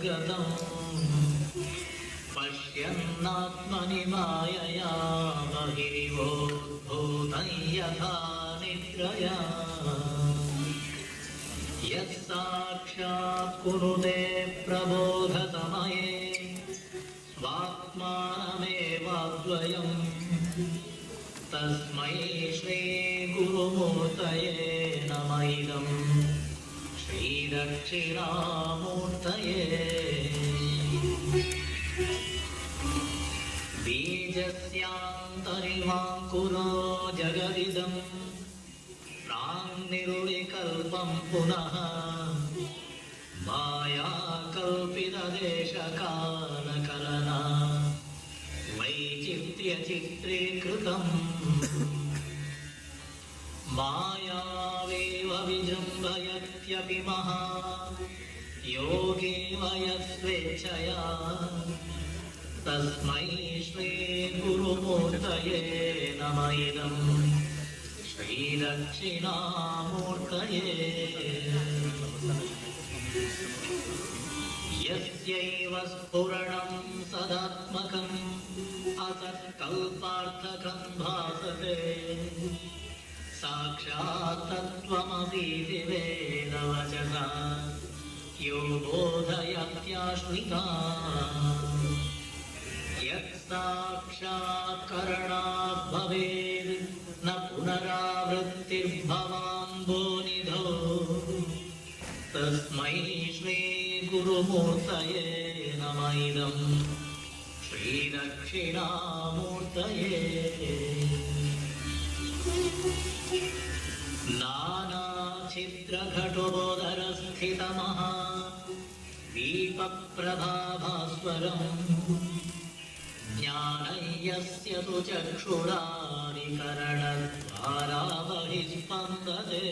तद्गतम् पश्यन्नात्मनि मायया बहिरिवोद्भूतं यथा निद्रया यत्साक्षात् कुरुते प्रबोधसमये स्वात्मानमेवाद्वयम् तस्मै श्रीगुरुमूर्तये नमः इदं श्रीदक्षिणामूर्तये बीजस्यान्तरिवाङ्कुरो जगदिदं प्राङ्निरुडिकल्पं पुनः मायाकल्पितदेशकालकलना वैचित्र्यचित्रीकृतम् मायावेव विजृम्भयत्यपि महा योगेव यस्वेच्छया तस्मै श्रीगुरुमूर्तये नमः इदं श्रीदक्षिणामूर्तये यस्यैव स्फुरणं सदात्मकम् असत्कल्पार्थकं भासते साक्षात् तत्त्वमसीति वेदवचसा यो बोधयत्याश्रिता यत्साक्षात्करणात् भवेत् न पुनरावृत्तिर्भवाम्भोनिधौ तस्मै श्रीगुरुमूर्तये नमः इदं श्रीदक्षिणामूर्तये नानाच्छिद्रघटोदरस्थितमः दीपप्रभाभास्वरम् ज्ञानयस्य तु चक्षुरादिकरणद्वारा बहिस्पन्दते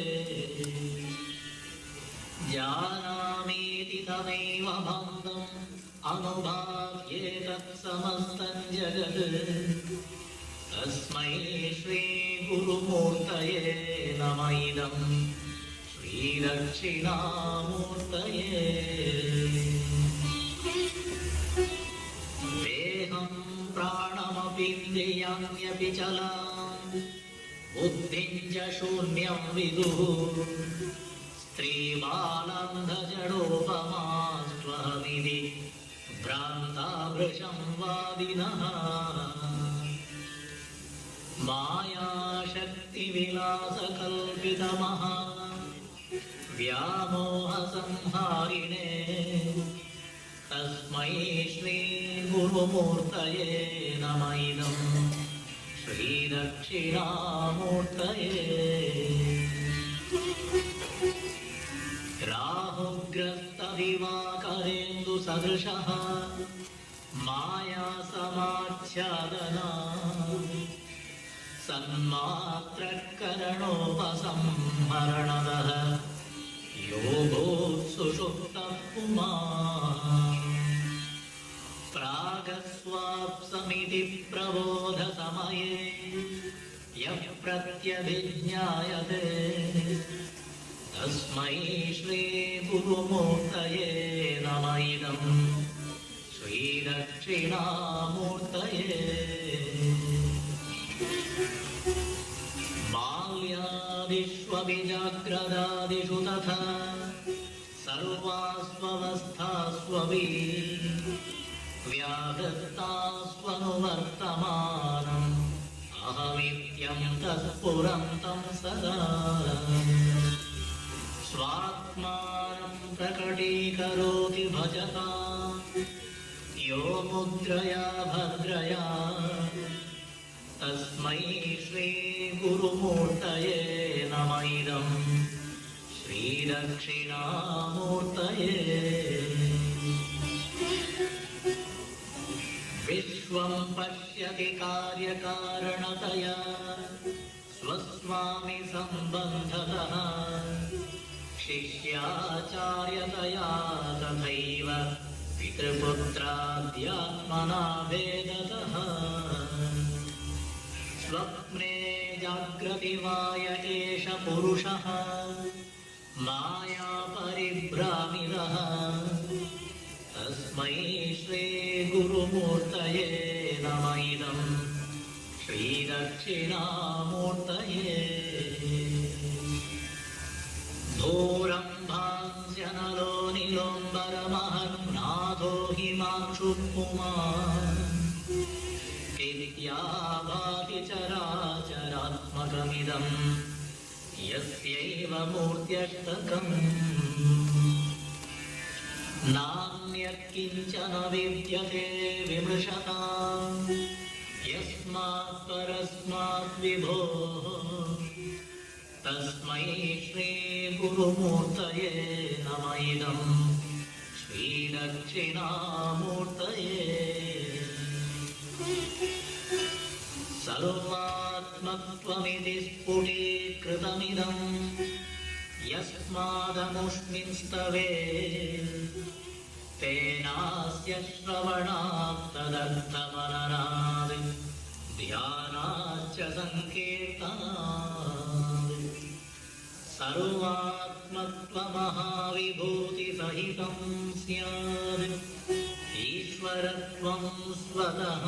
जानामीति तमेव बन्धम् अनुभाव्येतत्समस्तं जगत् तस्मै श्रीगुरुमूर्तये नमः इदं श्रीदक्षिणामूर्तये देहं प्राणमपीन्द्रियाण्यपि चलान् बुद्धिं च शून्यं विदुः स्त्रीबालान्धजडोपमास्त्वहमिति भ्रान्ताभृशं वादिनः मायाशक्तिविलासकल्पितमः व्यामोहसंहारिणे तस्मै श्रीगुरुमूर्तये नमः इदं श्रीदक्षिणामूर्तये राहुग्रस्तदिवाकरेन्दुसदृशः मायासमाच्छादना सन्मात्रकरणोपसंहरणदः योगोत्सुषुप्तः पुमान् प्रागस्वाप्समिति प्रबोधसमये यः प्रत्यभिज्ञायते तस्मै श्रीगुरुमूर्तये नमः इदं श्रीदक्षिणामूर्तये बाल्यादिष्वभिजाग्रदादिषु तथा सर्वास्वस्थास्वपि व्याहृतास्वनुवर्तमानम् अहमित्यन्तः स्फुरन्तं सदा स्वात्मानं प्रकटीकरोति भजता यो मुद्रया भद्रया तस्मै श्रीगुरुमूर्तये नमः इदं श्रीदक्षिणामूर्तये विश्वं पश्यति कार्यकारणतया स्वस्वामि सम्बन्धतः शिष्याचार्यतया तथैव पितृपुत्राद्यात्मना भेदतः स्वप्ने जाग्रति वाय एष पुरुषः माया परिभ्रामितः तस्मै श्रीगुरुमूर्तये नमः इदं श्रीदक्षिणामूर्तये भूरम्भांस्यनलो निलोम्बरमहन्नाथो हिमांशुपुमान् कित्याभाति चराचरात्मकमिदं यस्यैव मूर्त्यष्टकम् नान्यत्किञ्चन विद्यते विमृशताम् यस्मात् परस्मात् विभोः तस्मै श्रीगुरुमूर्तये नमः इदं श्रीदक्षिणामूर्तये सर्वात्मत्वमिति स्फुटीकृतमिदं यस्मादमुष्मिंस्तवे तेनास्य श्रवणात् तदर्थमननात् ध्यानाच्च सङ्कीर्तनात् सर्वात्मत्वमहाविभूतिसहितं स्यात् ईश्वरत्वं स्वतः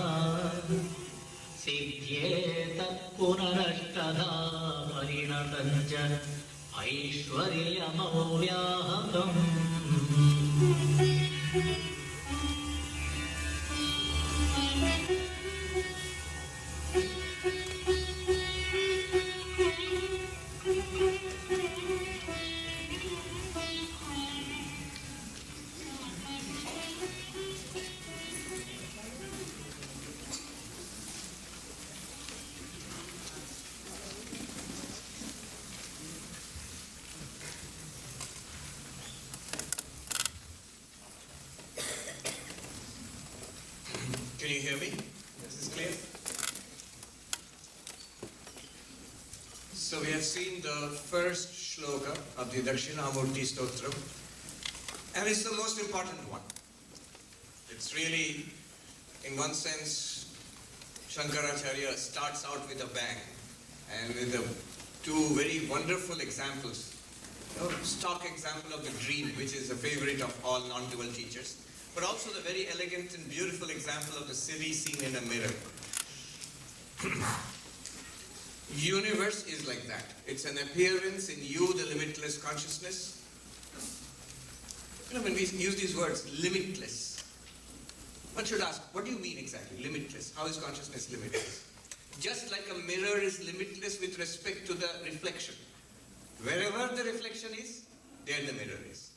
सिद्ध्येतत् पुनरष्टधा परिणतं च ऐश्वर्यमव्याहतम् Can you hear me? Is this clear? So we have seen the first shloka of the Dakshinamurti Stotram, and it's the most important one. It's really, in one sense, Shankaracharya starts out with a bang, and with two very wonderful examples. Stock example of the dream, which is a favorite of all non-dual teachers, but also the very elegant and beautiful example of the city seen in a mirror. Universe is like that. It's an appearance in you, the limitless consciousness. When we use these words, limitless, one should ask, what do you mean exactly, limitless? How is consciousness limitless? Just like a mirror is limitless with respect to the reflection. Wherever the reflection is, there the mirror is.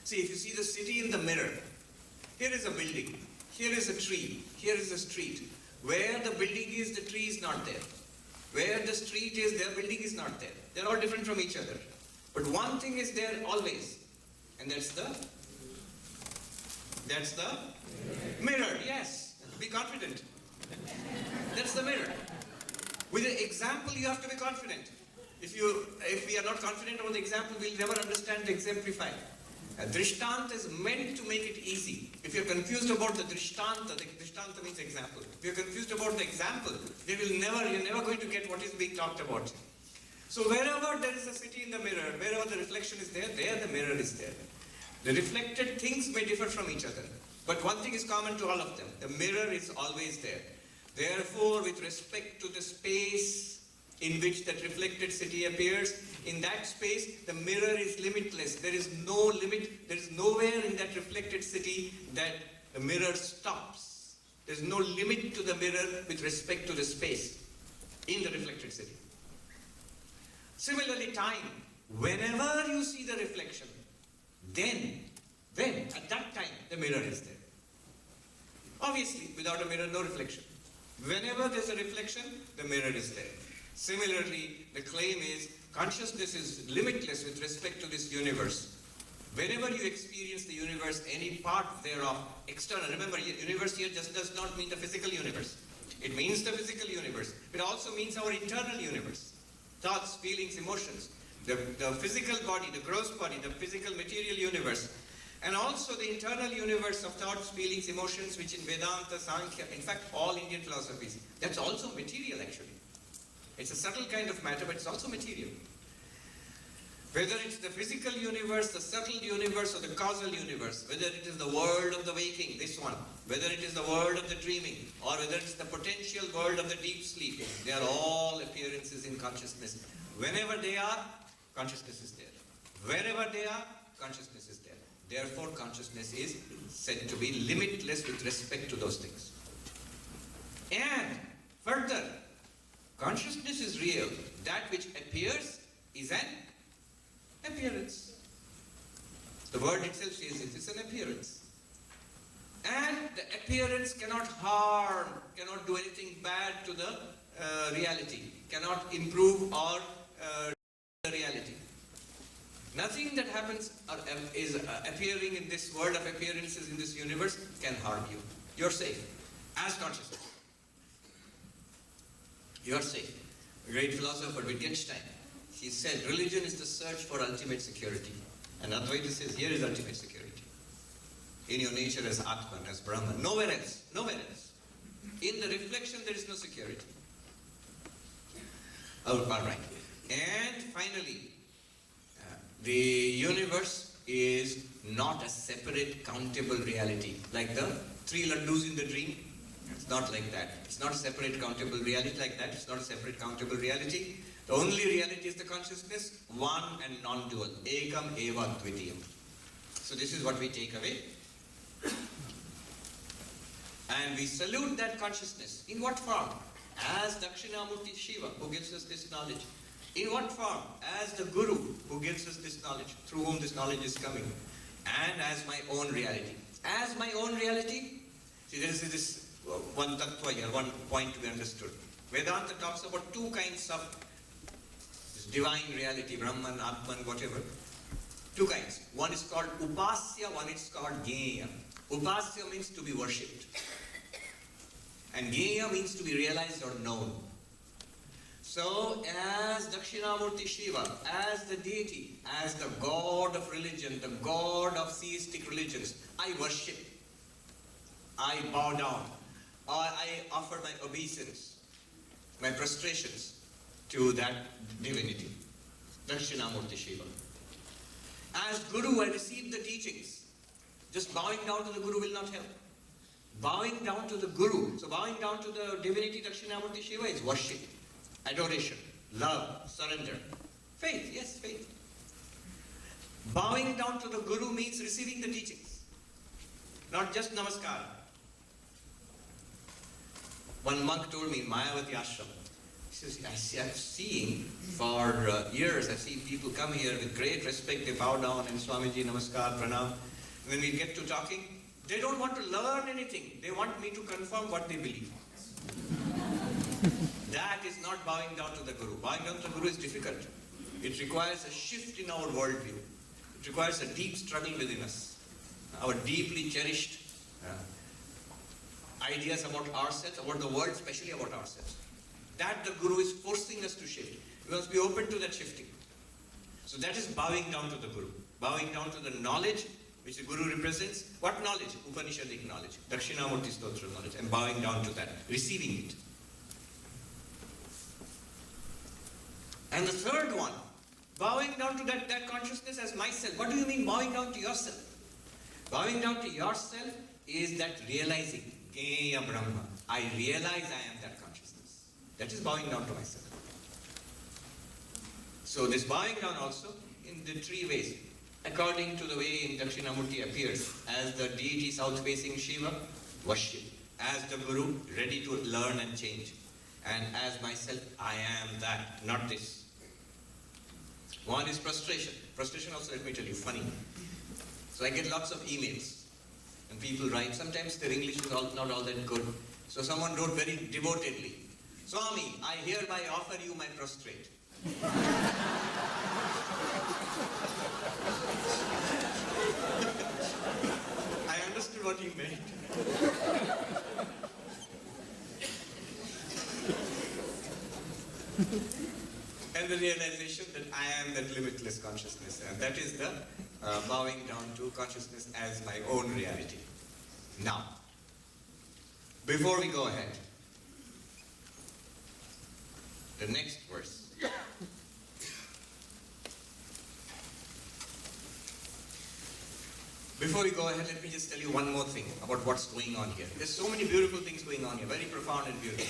See, if you see the city in the mirror, here is a building, here is a tree, here is a street. Where the building is, the tree is not there. Where the street is, their building is not there. They're all different from each other. But one thing is there always, and that's the mirror, yes. Be confident. That's the mirror. With an example, you have to be confident. If we are not confident about the example, we'll never understand the exemplify. A drishtanta is meant to make it easy. If you're confused about the drishtanta means example. If you're confused about the example, you're never going to get what is being talked about. So wherever there is a city in the mirror, wherever the reflection is there the mirror is there. The reflected things may differ from each other, but one thing is common to all of them. The mirror is always there. Therefore, with respect to the space in which that reflected city appears, in that space, the mirror is limitless. There is no limit. There is nowhere in that reflected city that the mirror stops. There is no limit to the mirror with respect to the space in the reflected city. Similarly, time. Whenever you see the reflection, then at that time, the mirror is there. Obviously, without a mirror, no reflection. Whenever there's a reflection, the mirror is there. Similarly, the claim is consciousness is limitless with respect to this universe. Whenever you experience the universe, any part thereof, external, remember, universe here just does not mean the physical universe. It means the physical universe. It also means our internal universe. Thoughts, feelings, emotions. The physical body, the gross body, the physical material universe. And also the internal universe of thoughts, feelings, emotions, which in Vedanta, Sankhya, in fact, all Indian philosophies, that's also material actually. It's a subtle kind of matter, but it's also material. Whether it's the physical universe, the subtle universe, or the causal universe, whether it is the world of the waking, this one, whether it is the world of the dreaming, or whether it's the potential world of the deep sleep, they are all appearances in consciousness. Whenever they are, consciousness is there. Wherever they are, consciousness is there. Therefore, consciousness is said to be limitless with respect to those things. And further, consciousness is real. That which appears is an appearance. The word itself says it is an appearance. And the appearance cannot harm, cannot do anything bad to the reality, cannot improve or the reality. Nothing that happens or is appearing in this world of appearances in this universe can harm you. You're safe as consciousness. You're safe. A great philosopher, Wittgenstein, he said, religion is the search for ultimate security. And Advaita says, here is ultimate security. In your nature as Atman, as Brahman. Nowhere else. Nowhere else. In the reflection, there is no security. Oh, all right. And finally, the universe is not a separate, countable reality. Like the 3 laddus in the dream. It's not like that. It's not a separate, countable reality like that. It's not a separate, countable reality. The only reality is the consciousness, one and non-dual. Ekam eva dvitiyam. So this is what we take away. And we salute that consciousness. In what form? As Dakshinamurti Shiva, who gives us this knowledge. In what form? As the Guru, who gives us this knowledge, through whom this knowledge is coming. And as my own reality. As my own reality, see, there is this one tattva here, one point to be understood. Vedanta talks about 2 kinds of this divine reality, Brahman, Atman, whatever. 2 kinds. One is called Upasya, one is called Gneya. Upasya means to be worshipped. And Gneya means to be realized or known. So, as Dakshinamurti Shiva, as the deity, as the god of religion, the god of theistic religions, I worship, I bow down, or I offer my obeisance, my prostrations to that divinity, Dakshinamurti Shiva. As Guru, I receive the teachings. Just bowing down to the Guru will not help. Bowing down to the Guru, so bowing down to the divinity Dakshinamurti Shiva is worship, adoration, love, surrender. Faith, yes, faith. Bowing down to the Guru means receiving the teachings, not just namaskar. One monk told me in Mayavati Ashram, he says, I've seen for years, I've seen people come here with great respect, they bow down and Swamiji, namaskar, pranam. When we get to talking, they don't want to learn anything. They want me to confirm what they believe. That is not bowing down to the Guru. Bowing down to the Guru is difficult. It requires a shift in our worldview. It requires a deep struggle within us. Our deeply cherished ideas about ourselves, about the world, especially about ourselves. That the Guru is forcing us to shift. We must be open to that shifting. So that is bowing down to the Guru. Bowing down to the knowledge which the Guru represents. What knowledge? Upanishadic knowledge. Dakshinamurti Stotra knowledge. And bowing down to that. Receiving it. And the third one, bowing down to that consciousness as myself. What do you mean bowing down to yourself? Bowing down to yourself is that realizing, Gneya Brahma. I realize I am that consciousness. That is bowing down to myself. So this bowing down also in the 3 ways. According to the way in Dakshinamurti appears, as the deity south-facing Shiva, worship. As the Guru, ready to learn and change. And as myself, I am that, not this. One is prostration. Prostration also, let me tell you, funny. So I get lots of emails. And people write, sometimes their English is not all that good. So someone wrote very devotedly, Swami, I hereby offer you my prostrate. I understood what he meant. And the realization that I am that limitless consciousness. And that is the bowing down to consciousness as my own reality. Now, before we go ahead, the next verse. Before we go ahead, let me just tell you one more thing about what's going on here. There's so many beautiful things going on here, very profound and beautiful.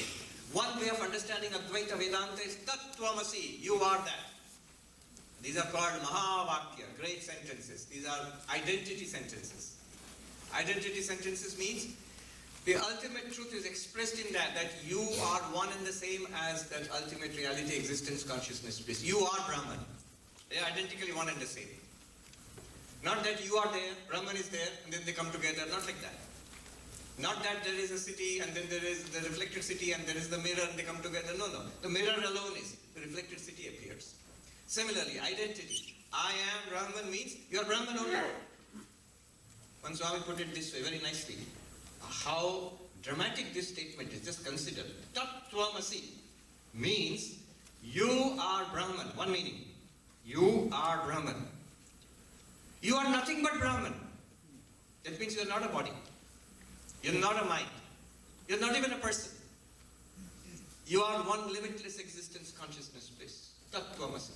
One way of understanding Advaita Vedanta is Tattvamasi, you are that. These are called Mahavakya, great sentences. These are identity sentences. Identity sentences means the ultimate truth is expressed in that you are one and the same as that ultimate reality, existence, consciousness, bliss. You are Brahman. They are identically one and the same. Not that you are there, Brahman is there, and then they come together, not like that. Not that there is a city and then there is the reflected city and there is the mirror and they come together. No. The mirror alone is, the reflected city appears. Similarly, identity. I am Brahman means you are Brahman only. One Swami put it this way very nicely. How dramatic this statement is, just consider. Tattvamasi means you are Brahman. One meaning. You are Brahman. You are nothing but Brahman. That means you are not a body. You're not a mind. You're not even a person. You are one limitless existence, consciousness, bliss. Tattvamasi.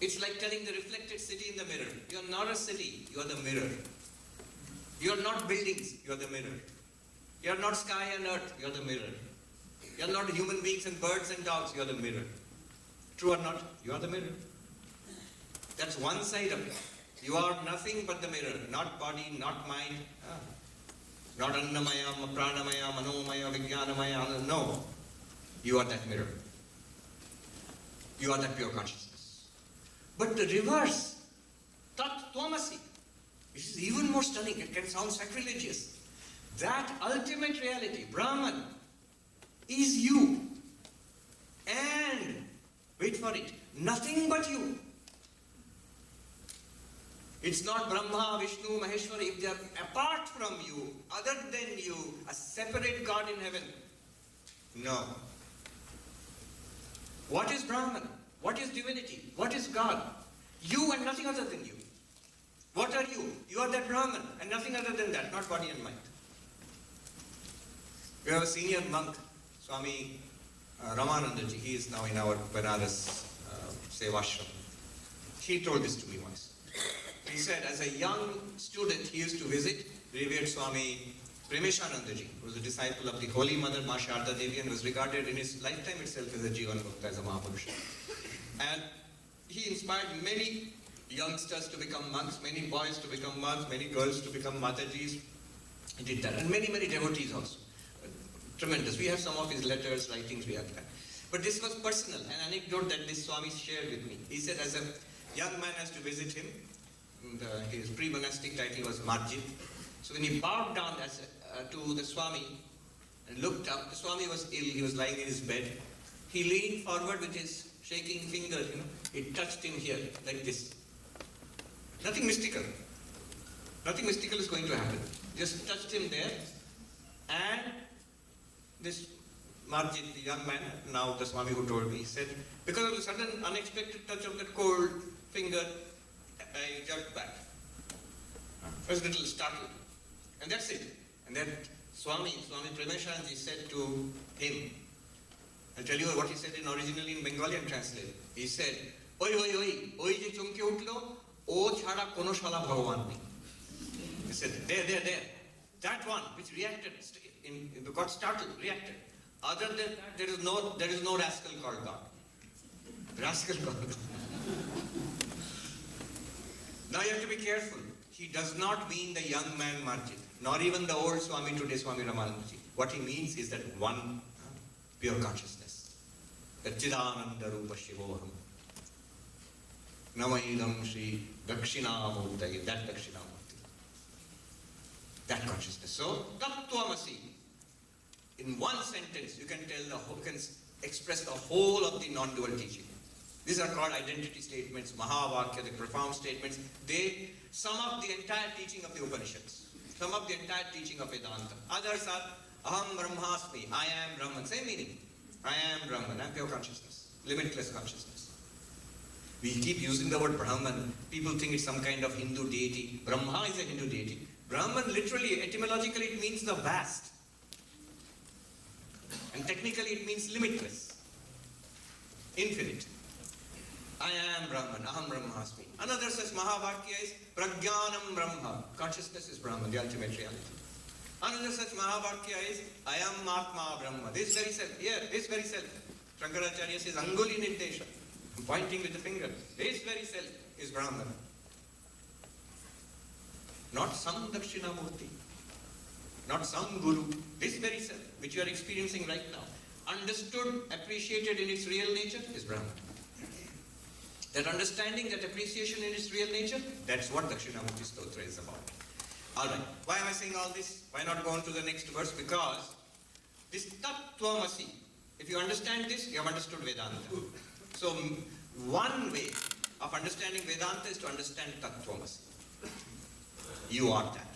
It's like telling the reflected city in the mirror. You're not a city, you're the mirror. You're not buildings, you're the mirror. You're not sky and earth, you're the mirror. You're not human beings and birds and dogs, you're the mirror. True or not, you are the mirror. That's one side of it. You are nothing but the mirror, not body, not mind, not Annamaya, Pranamaya, Manomaya, Vijnanamaya, no. You are that mirror. You are that pure consciousness. But the reverse, Tattvamasi, which is even more stunning, it can sound sacrilegious. That ultimate reality, Brahman, is you. And, wait for it, nothing but you. It's not Brahma, Vishnu, Maheshwara. If they are apart from you, other than you, a separate God in heaven. No. What is Brahman? What is divinity? What is God? You and nothing other than you. What are you? You are that Brahman and nothing other than that, not body and mind. We have a senior monk, Swami Ramanandaji. He is now in our Banaras Sevashram. He told this to me once. He said, as a young student, he used to visit revered Swami Premeshanandaji, who was a disciple of the Holy Mother, Ma Sharda Devi, and was regarded in his lifetime itself as a Jivan Mukta, as a Mahapurusha. And he inspired many youngsters to become monks, many boys to become monks, many girls to become Matajis. He did that. And many, many devotees also. Tremendous. We have some of his letters, writings, we have that. But this was personal, an anecdote that this Swami shared with me. He said, as a young man has to visit him, his pre-monastic title was Marjit. So when he bowed down to the Swami and looked up, the Swami was ill, he was lying in his bed. He leaned forward with his shaking finger, it touched him here, like this. Nothing mystical. Nothing mystical is going to happen. Just touched him there, and this Marjit, the young man, now the Swami who told me, he said, because of the sudden unexpected touch of that cold finger, I jerked back. I was a little startled. And that's it. And then Swami Premeshanandaji said to him, I'll tell you what he said originally in Bengali and translate. He said, oi je chumke utlo, o chhada kono shala bhagavan nei. He said, there. That one which reacted, got startled, reacted. Other than that, there is no rascal called God. Rascal called God. Now you have to be careful. He does not mean the young man Marjit, nor even the old Swami today, Swami Ramanandaji. What he means is that one pure consciousness. That Chidananda Rupa Shivoham. Namaidam Shri Dakshinamurtaye, that Dakshinamurti. That consciousness. So, Tattvamasi. In one sentence, you can express the whole of the non-dual teaching. These are called identity statements, Mahavakya, the profound statements. They sum up the entire teaching of the Upanishads, sum up the entire teaching of Vedanta. Others are Aham Brahmasmi, I am Brahman. Same meaning. I am Brahman, I am pure consciousness, limitless consciousness. We keep using the word Brahman. People think it's some kind of Hindu deity. Brahma is a Hindu deity. Brahman literally, etymologically, it means the vast. And technically it means limitless, infinite. I am Brahman, Aham Brahmasmi. Another such Mahavakya is Prajnanam Brahma. Consciousness is Brahman, the ultimate reality. Another such Mahavakya is I am Atma Brahma. This very self, here, this very self. Shankaracharya says Anguli Nirdesha, pointing with the finger. This very self is Brahman. Not some Dakshinamurti, not some Guru. This very self, which you are experiencing right now, understood, appreciated in its real nature, is Brahman. That understanding, that appreciation in its real nature, that's what Dakshinamurti Stotra is about. Alright, why am I saying all this? Why not go on to the next verse? Because this Tat-Tvamasi, if you understand this, you have understood Vedanta. So, one way of understanding Vedanta is to understand Tat-Tvamasi. You are that.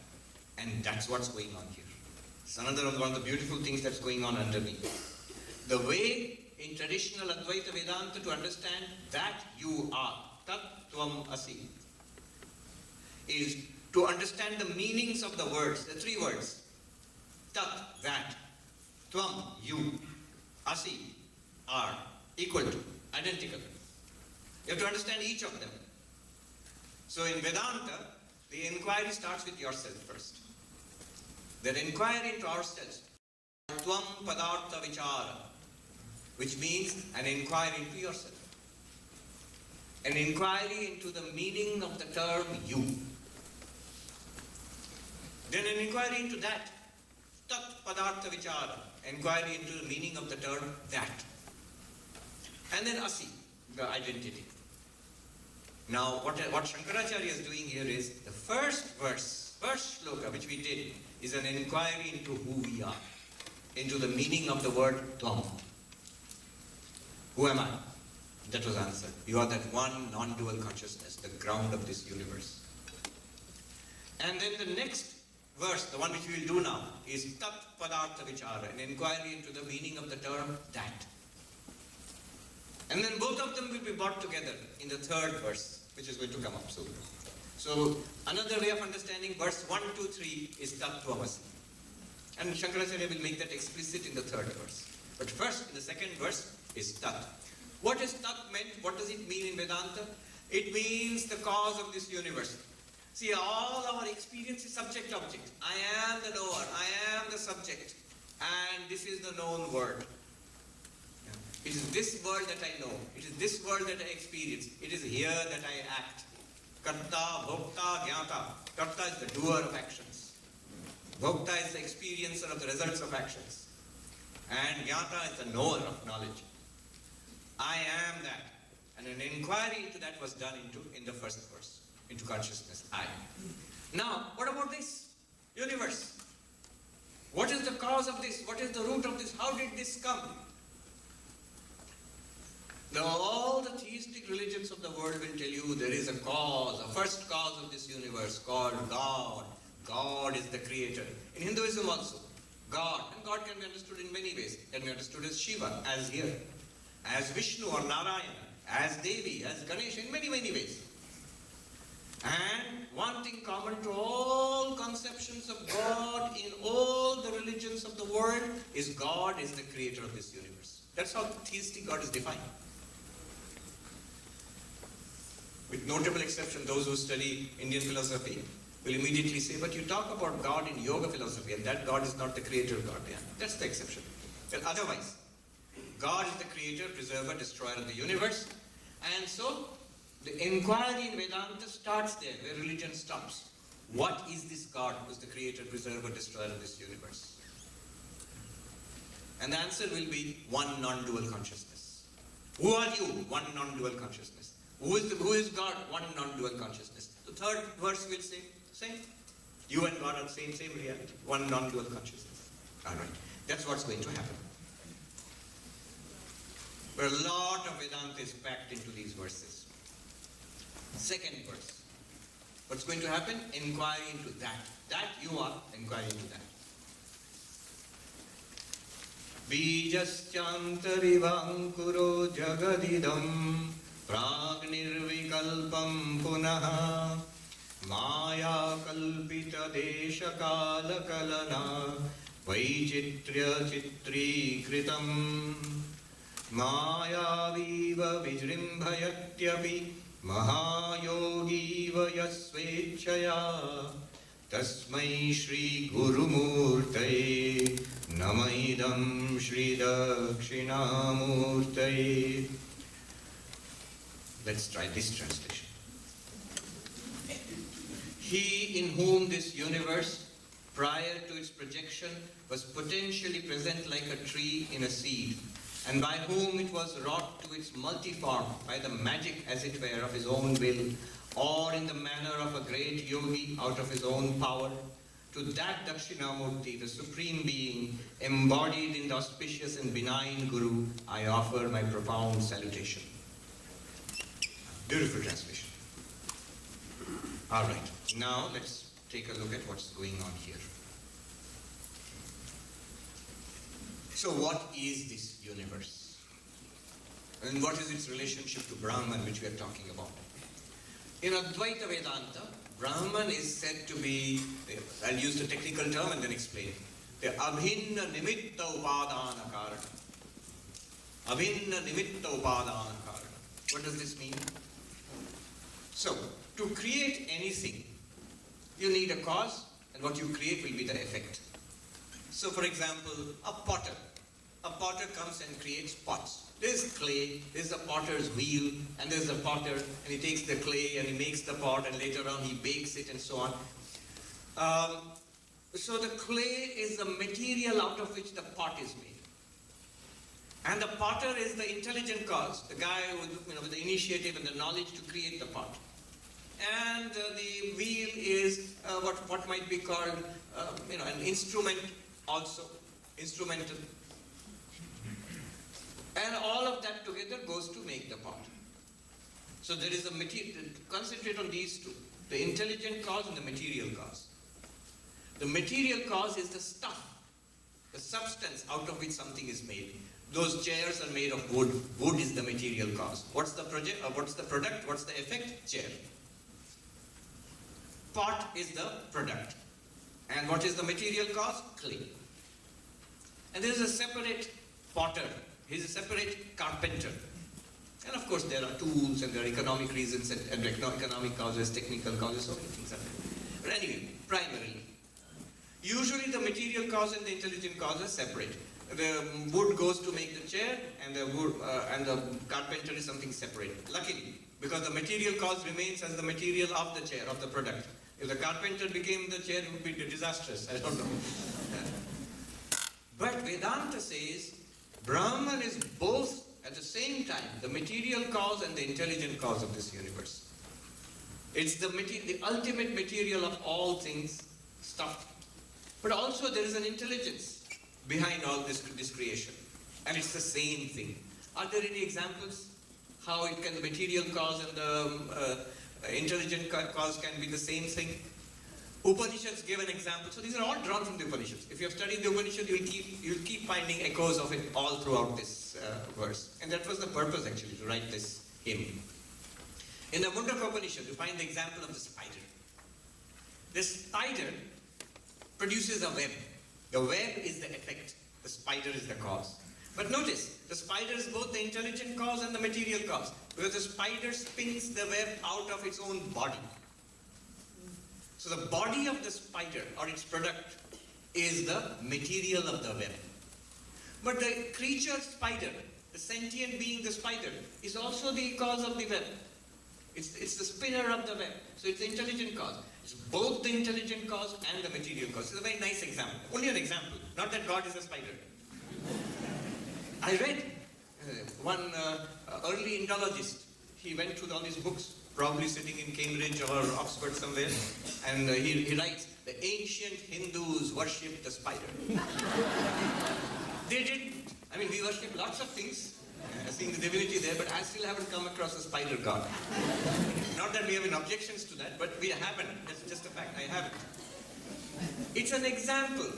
And that's what's going on here. It's another one of the beautiful things that's going on underneath. The way in traditional Advaita Vedanta to understand that you are, Tat-Tvam-Asi, is to understand the meanings of the words, the three words. Tat, that. Tvam, you. Asi, are. Equal to, identical. You have to understand each of them. So in Vedanta, the inquiry starts with yourself first. That inquiry into ourselves. Tvam padartha vichara, which means an inquiry into yourself. An inquiry into the meaning of the term you. Then an inquiry into that. Tat padartha vichara, inquiry into the meaning of the term that. And then asi, the identity. Now, what Shankaracharya is doing here is, the first verse, first shloka which we did, is an inquiry into who we are, into the meaning of the word Tvam. Who am I? That was answered. You are that one non-dual consciousness, the ground of this universe. And then the next verse, the one which we will do now, is Tat Padartha Vichara, an inquiry into the meaning of the term that. And then both of them will be brought together in the third verse, which is going to come up soon. So, another way of understanding verse 1, 2, 3 is Tat-Tvamasi. And Shankaracharya will make that explicit in the third verse. But first, in the second verse, is Tat. What is Tat meant? What does it mean in Vedanta? It means the cause of this universe. See, all our experience is subject-object. I am the knower, I am the subject. And this is the known word. It is this world that I know. It is this world that I experience. It is here that I act. Karta, Bhokta, Jnata. Karta is the doer of actions. Bhokta is the experiencer of the results of actions. And Jnata is the knower of knowledge. I am that. And an inquiry into that was done in the first verse, into consciousness, I. Now, what about this universe? What is the cause of this? What is the root of this? How did this come? Now, all the theistic religions of the world will tell you there is a cause, a first cause of this universe called God. God is the creator. In Hinduism also, God. And God can be understood in many ways. Can be understood as Shiva, as here, as Vishnu or Narayana, as Devi, as Ganesha, in many, many ways. And one thing common to all conceptions of God in all the religions of the world is God is the creator of this universe. That's how theistic God is defined. With notable exception, those who study Indian philosophy will immediately say, but you talk about God in yoga philosophy and that God is not the creator God. Yeah, that's the exception. But otherwise, God is the creator, preserver, destroyer of the universe. And so, the inquiry in Vedanta starts there, where religion stops. What is this God who is the creator, preserver, destroyer of this universe? And the answer will be one non-dual consciousness. Who are you? One non-dual consciousness. Who is God? One non-dual consciousness. The third verse will say, same. You and God are the same reality. One non-dual consciousness. Alright. That's what's going to happen. But a lot of Vedanta is packed into these verses. Second verse. What's going to happen? Inquiry into that. That you are, inquiry into that. Bijaschantarivankuro jagadidam Pragnirvikalpam punaha Maya kalpita desha kala kalana Vaichitrya chitri kritam मायावीव विजृम्भयत्यपि महायोगीव यस्वेच्छया तस्मै श्रीगुरुमूर्तये नम इदं श्रीदक्षिणामूर्तये. Let's try this translation. He in whom this universe, prior to its projection, was potentially present like a tree in a seed, and by whom it was wrought to its multiform by the magic, as it were, of his own will, or in the manner of a great yogi out of his own power, to that Dakshinamurti, the Supreme Being, embodied in the auspicious and benign Guru, I offer my profound salutation. Beautiful translation. All right, now let's take a look at what's going on here. So what is this universe? And what is its relationship to Brahman, which we are talking about? In Advaita Vedanta, Brahman is said to be, I'll use the technical term and then explain, the Abhinna Nimitta Upadana Karana. Abhinna Nimitta Upadana Karana. What does this mean? So, to create anything, you need a cause, and what you create will be the effect. So, for example, a potter. A potter comes and creates pots. There's clay, there's a potter's wheel, and there's a potter, and he takes the clay and he makes the pot, and later on he bakes it and so on. So the clay is the material out of which the pot is made. And the potter is the intelligent cause, the guy with the initiative and the knowledge to create the pot. And the wheel is what might be called an instrument also, instrumental. And all of that together goes to make the pot. So there is a material, concentrate on these two, the intelligent cause and the material cause. The material cause is the stuff, the substance out of which something is made. Those chairs are made of wood. Wood is the material cause. What's the product? What's the effect? Chair. Pot is the product. And what is the material cause? Clay. And there is a separate potter. He's a separate carpenter. And of course there are tools and there are economic reasons and economic causes, technical causes, so many things are there. But anyway, primarily, usually the material cause and the intelligent cause are separate. The wood goes to make the chair, and the carpenter is something separate. Luckily, because the material cause remains as the material of the chair, of the product. If the carpenter became the chair, it would be disastrous. I don't know. But Vedanta says Brahman is both at the same time the material cause and the intelligent cause of this universe. It's the ultimate material of all things, stuff. But also there is an intelligence behind all this creation. And it's the same thing. Are there any examples how it can, the material cause and the intelligent cause can be the same thing? Upanishads give an example. So these are all drawn from the Upanishads. If you have studied the Upanishad, you'll keep finding echoes of it all throughout this verse. And that was the purpose actually, to write this hymn. In the Mundaka Upanishad, you find the example of the spider. The spider produces a web. The web is the effect. The spider is the cause. But notice, the spider is both the intelligent cause and the material cause. Because the spider spins the web out of its own body. So the body of the spider, or its product, is the material of the web. But the creature spider, the sentient being the spider, is also the cause of the web. It's the spinner of the web. So it's the intelligent cause. It's both the intelligent cause and the material cause. It's a very nice example. Only an example. Not that God is a spider. I read one early Indologist. He went through all these books, probably sitting in Cambridge or Oxford somewhere, and he writes, the ancient Hindus worshipped the spider. They didn't. I mean, we worship lots of things, seeing the divinity there, but I still haven't come across a spider god. Not that we have any objections to that, but we haven't. That's just a fact. I haven't. It's an example.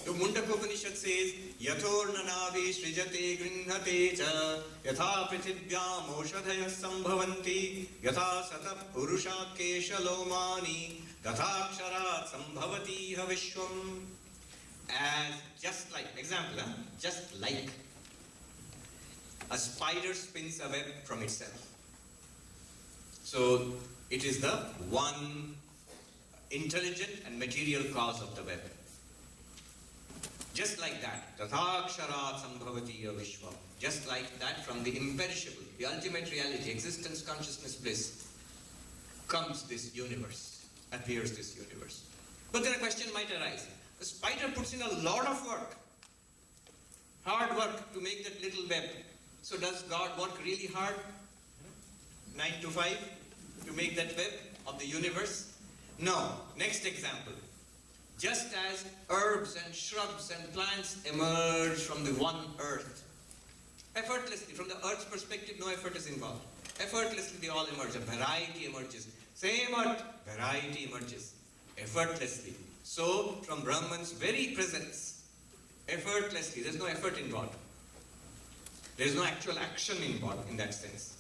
The Mundaka Upanishad says, Yathornanavi srijate grinnate cha yatha prithibhyam oshadhayas sambhavanti yatha satap purusha keshalomani tathaksharat sambhavati havishwam. As just like, example, just like A spider spins a web from itself. So it is the one intelligent and material cause of the web. Just like that, tathaksharat sambhavati vishwa. Just like that, from the imperishable, the ultimate reality, existence, consciousness, bliss, comes this universe, appears this universe. But then a question might arise. The spider puts in a lot of work, hard work to make that little web. So does God work really hard, 9 to 5, to make that web of the universe? No. Next example. Just as herbs and shrubs and plants emerge from the one earth, effortlessly, from the earth's perspective, no effort is involved. Effortlessly they all emerge, a variety emerges. Same earth, variety emerges, effortlessly. So, from Brahman's very presence, effortlessly, there's no effort involved. There's no actual action involved in that sense.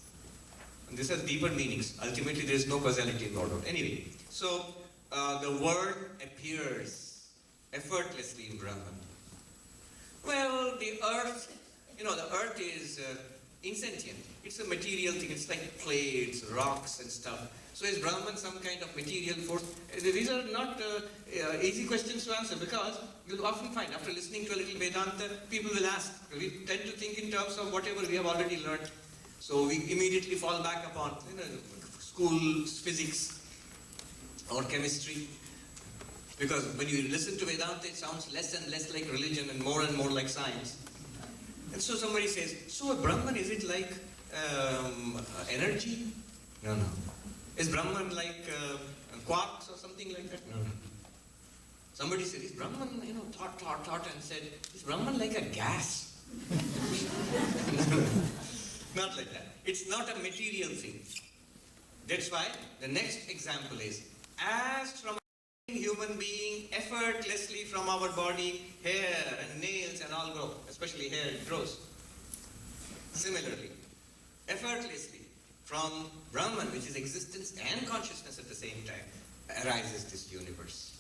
And this has deeper meanings. Ultimately, there is no causality involved. Anyway, so the word appears effortlessly in Brahman. Well, the earth, the earth is insentient. It's a material thing. It's like plates, rocks and stuff. So is Brahman some kind of material force? These are not easy questions to answer, because you'll often find, after listening to a little Vedanta, people will ask. We tend to think in terms of whatever we have already learned. So we immediately fall back upon school physics or chemistry. Because when you listen to Vedanta, it sounds less and less like religion and more like science. And so somebody says, so Brahman, is it like energy? No. Is Brahman like quarks or something like that? No. Somebody said, is Brahman, thought and said, is Brahman like a gas? Not like that. It's not a material thing. That's why the next example is, as from a human being, effortlessly from our body, hair and nails and all grow, especially hair, it grows. Similarly, effortlessly, from Brahman, which is existence and consciousness at the same time, arises this universe.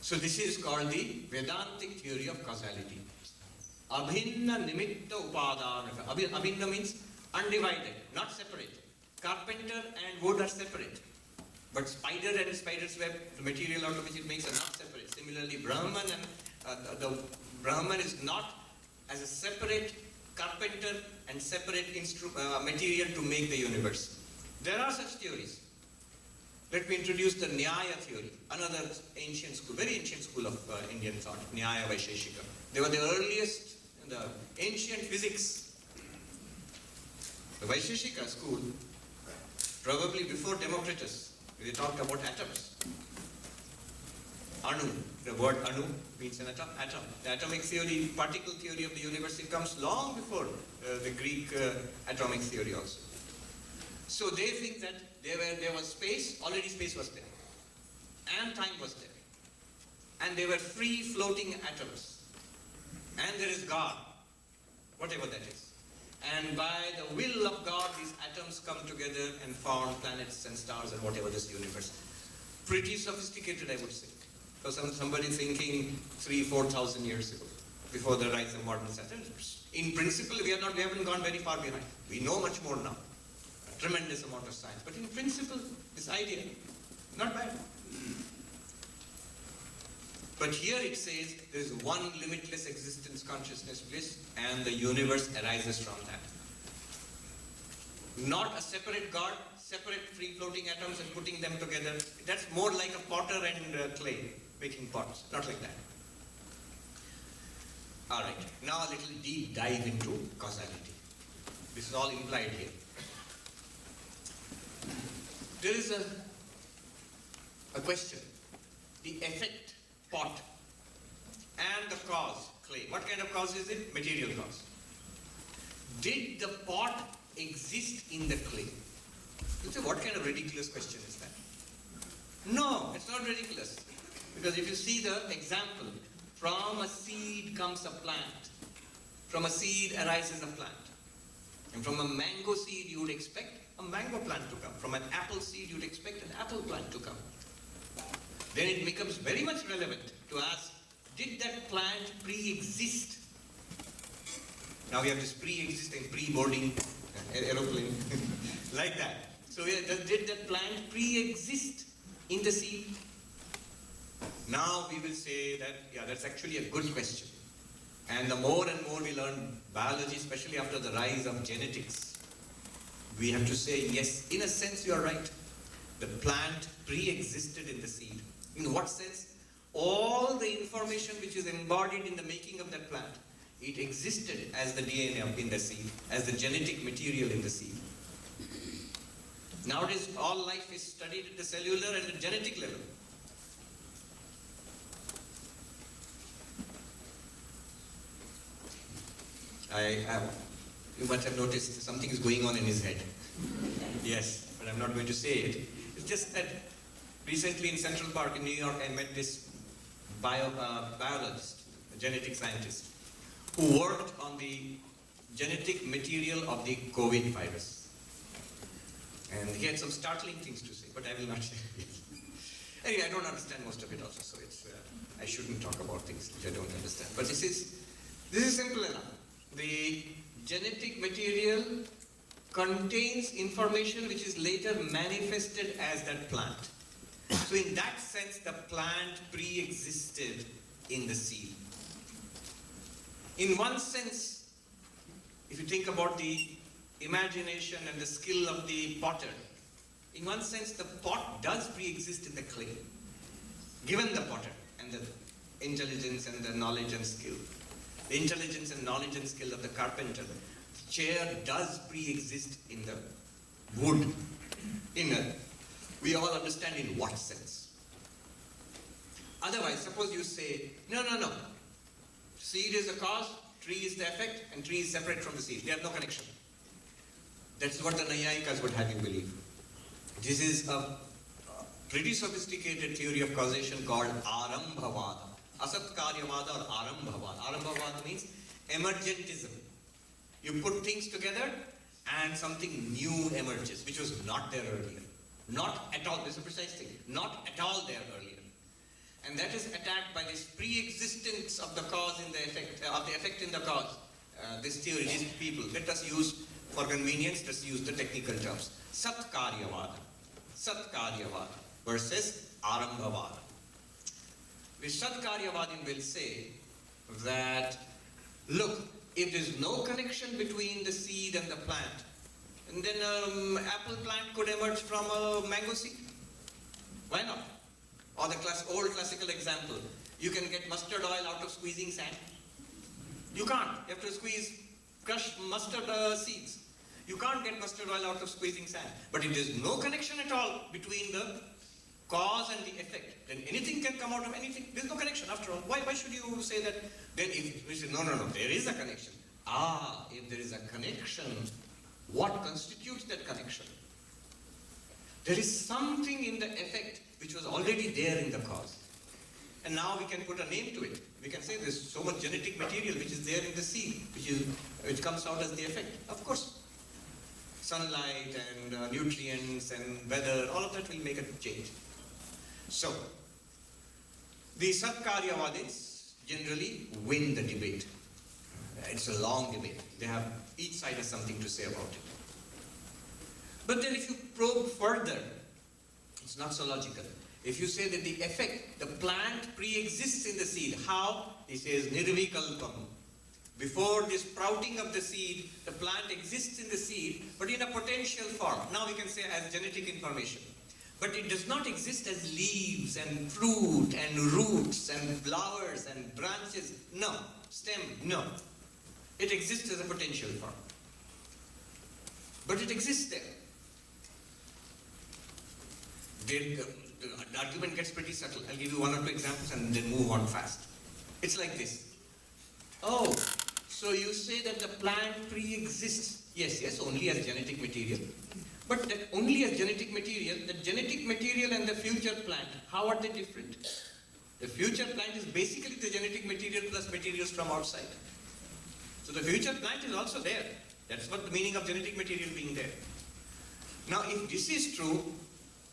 So this is called the Vedantic theory of causality. Abhinna nimitta upadana. Abhinna means undivided, not separate. Carpenter and wood are separate. But spider and spider's web, the material out of which it makes, are not separate. Similarly, Brahman and the Brahman is not as a separate carpenter and separate material to make the universe. There are such theories. Let me introduce the Nyaya theory, another ancient school, very ancient school of Indian thought, Nyaya Vaisheshika. They were the earliest in the ancient physics. The Vaisheshika school, probably before Democritus, they talked about atoms. Anu, the word Anu means an atom. The atomic theory, particle theory of the universe, it comes long before the Greek atomic theory also. So they think that there was space, already space was there, and time was there. And they were free floating atoms. And there is God, whatever that is. And by the will of God, these atoms come together and form planets and stars and whatever this universe. Pretty sophisticated, I would say. For somebody thinking 3,000-4,000 years ago, before the rise of modern science. In principle, we haven't gone very far behind. We know much more now. A tremendous amount of science. But in principle, this idea, not bad. But here it says there is one limitless existence, consciousness, bliss, and the universe arises from that. Not a separate God, separate free-floating atoms and putting them together. That's more like a potter and clay, making pots. Not like that. All right. Now a little deep dive into causality. This is all implied here. There is a question. The effect, pot, and the cause, clay. What kind of cause is it? Material cause. Did the pot exist in the clay? You say, what kind of ridiculous question is that? No, it's not ridiculous. Because if you see the example, from a seed comes a plant. From a seed arises a plant. And from a mango seed, you would expect a mango plant to come. From an apple seed, you would expect an apple plant to come. Then it becomes very much relevant to ask, did that plant pre-exist Now we have this pre-existing, pre-boarding aeroplane, like that. So did that plant pre-exist in the seed? Now we will say that, yeah, that's actually a good question. And the more and more we learn biology, especially after the rise of genetics, we have to say, yes, in a sense you are right. The plant pre-existed in the seed. In what sense? All the information which is embodied in the making of that plant, it existed as the DNA in the seed, as the genetic material in the seed. Nowadays, all life is studied at the cellular and the genetic level. You must have noticed something is going on in his head. Yes, but I'm not going to say it. It's just that recently in Central Park in New York, I met this biologist, a genetic scientist, who worked on the genetic material of the COVID virus. And he had some startling things to say, but I will not share it. Anyway, I don't understand most of it also, so I shouldn't talk about things which I don't understand. But this is simple enough. The genetic material contains information which is later manifested as that plant. So in that sense, the plant pre-existed in the seed. In one sense, if you think about the imagination and the skill of the potter, in one sense, the pot does pre-exist in the clay, given the potter and the intelligence and the knowledge and skill. The intelligence and knowledge and skill of the carpenter. The chair does pre-exist in the wood. We all understand in what sense. Otherwise, suppose you say, no. Seed is the cause, tree is the effect, and tree is separate from the seed. They have no connection. That's what the Nayayikas would have you believe. This is a pretty sophisticated theory of causation called Arambhavada. Asat Karyavada or Arambhavada. Arambhavada means emergentism. You put things together and something new emerges, which was not there earlier. Not at all, this is a precise thing, not at all there earlier. And that is attacked by this pre-existence of the cause in the effect, of the effect in the cause. This theory, these people, let us use, for convenience, let's use the technical terms. Satkaryavada versus Arambhavada. The Satkaryavadin will say that, look, if there's no connection between the seed and the plant, and then apple plant could emerge from a mango seed. Why not? Or the old classical example, you can get mustard oil out of squeezing sand. You can't. You have to crush mustard seeds. You can't get mustard oil out of squeezing sand. But if there's no connection at all between the cause and the effect, then anything can come out of anything. There's no connection after all. Why should you say that? Then if we say, no, there is a connection. If there is a connection, what constitutes that connection? There is something in the effect which was already there in the cause. And now we can put a name to it. We can say there's so much genetic material which is there in the seed, which comes out as the effect. Of course, sunlight and nutrients and weather, all of that will make a change. So, the Satkaryavadins generally win the debate. It's a long debate. Each side has something to say about it. But then if you probe further, it's not so logical. If you say that the effect, the plant pre-exists in the seed, how? He says nirvikalpam. Before the sprouting of the seed, the plant exists in the seed, but in a potential form. Now we can say as genetic information. But it does not exist as leaves and fruit and roots and flowers and branches. No. Stem, no. It exists as a potential form. But it exists there. The argument gets pretty subtle. I'll give you one or two examples and then move on fast. It's like this. Oh, so you say that the plant pre-exists. Yes, only as genetic material. But that only as genetic material, the genetic material and the future plant, how are they different? The future plant is basically the genetic material plus materials from outside. So the future plant is also there. That's what the meaning of genetic material being there. Now, if this is true,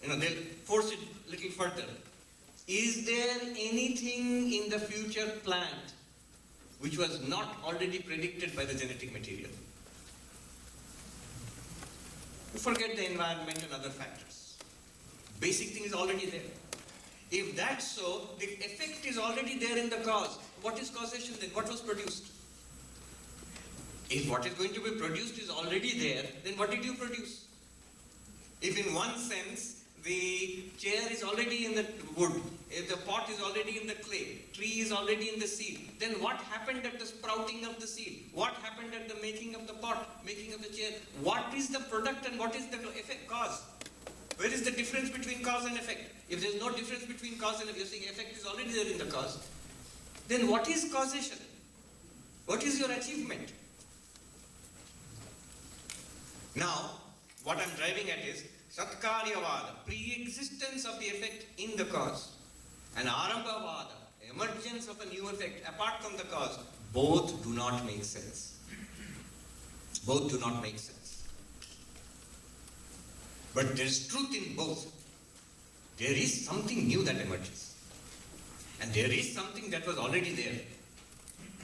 they'll force it a little further. Is there anything in the future plant which was not already predicted by the genetic material. Forget the environment and other factors. Basic thing is already there. If that's so, the effect is already there in the cause. What is causation then? What was produced? If what is going to be produced is already there, then what did you produce? If in one sense, the chair is already in the wood, if the pot is already in the clay, tree is already in the seed, then what happened at the sprouting of the seed? What happened at the making of the pot, making of the chair? What is the product and what is the effect, cause? Where is the difference between cause and effect? If there is no difference between cause and effect, you're saying effect is already there in the cause, then what is causation? What is your achievement? Now, what I'm driving at is Satkaryavada, pre-existence of the effect in the cause, and Arambhavada, emergence of a new effect apart from the cause. Both do not make sense. Both do not make sense. But there is truth in both. There is something new that emerges. And there is something that was already there.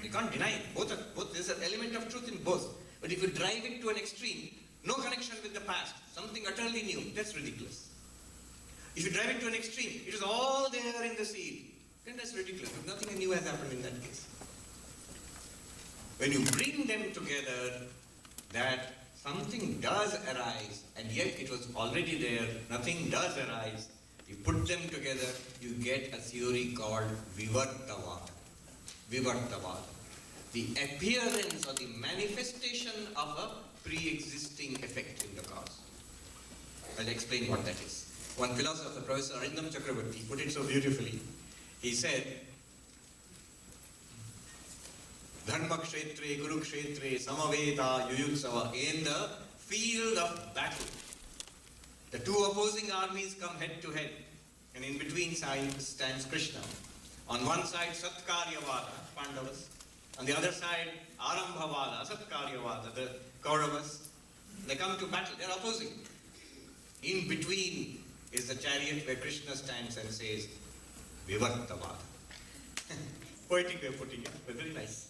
You can't deny it. Both, there's an element of truth in both. But if you drive it to an extreme, no connection with the past, something utterly new, that's ridiculous. If you drive it to an extreme, it is all there in the seed, then that's ridiculous. Nothing new has happened in that case. When you bring them together, that something does arise, and yet it was already there, nothing does arise, you put them together, you get a theory called Vivartavada. Vivartavada. The appearance or the manifestation of a pre-existing effect in the cause. I'll explain what that is. One philosopher, Professor Arindam Chakravarti, put it so beautifully. He said, Dharma kshetre, Guru kshetre, Samaveta, Yuyutsava, in the field of battle. The two opposing armies come head to head, and in between stands Krishna. On one side, Satkaryavada, Pandavas. On the other side, Arambhavada, Satkaryavada, the Kauravas. They come to battle, they're opposing. In between is the chariot where Krishna stands and says, Vivartavada. Poetic way of putting it, but very nice.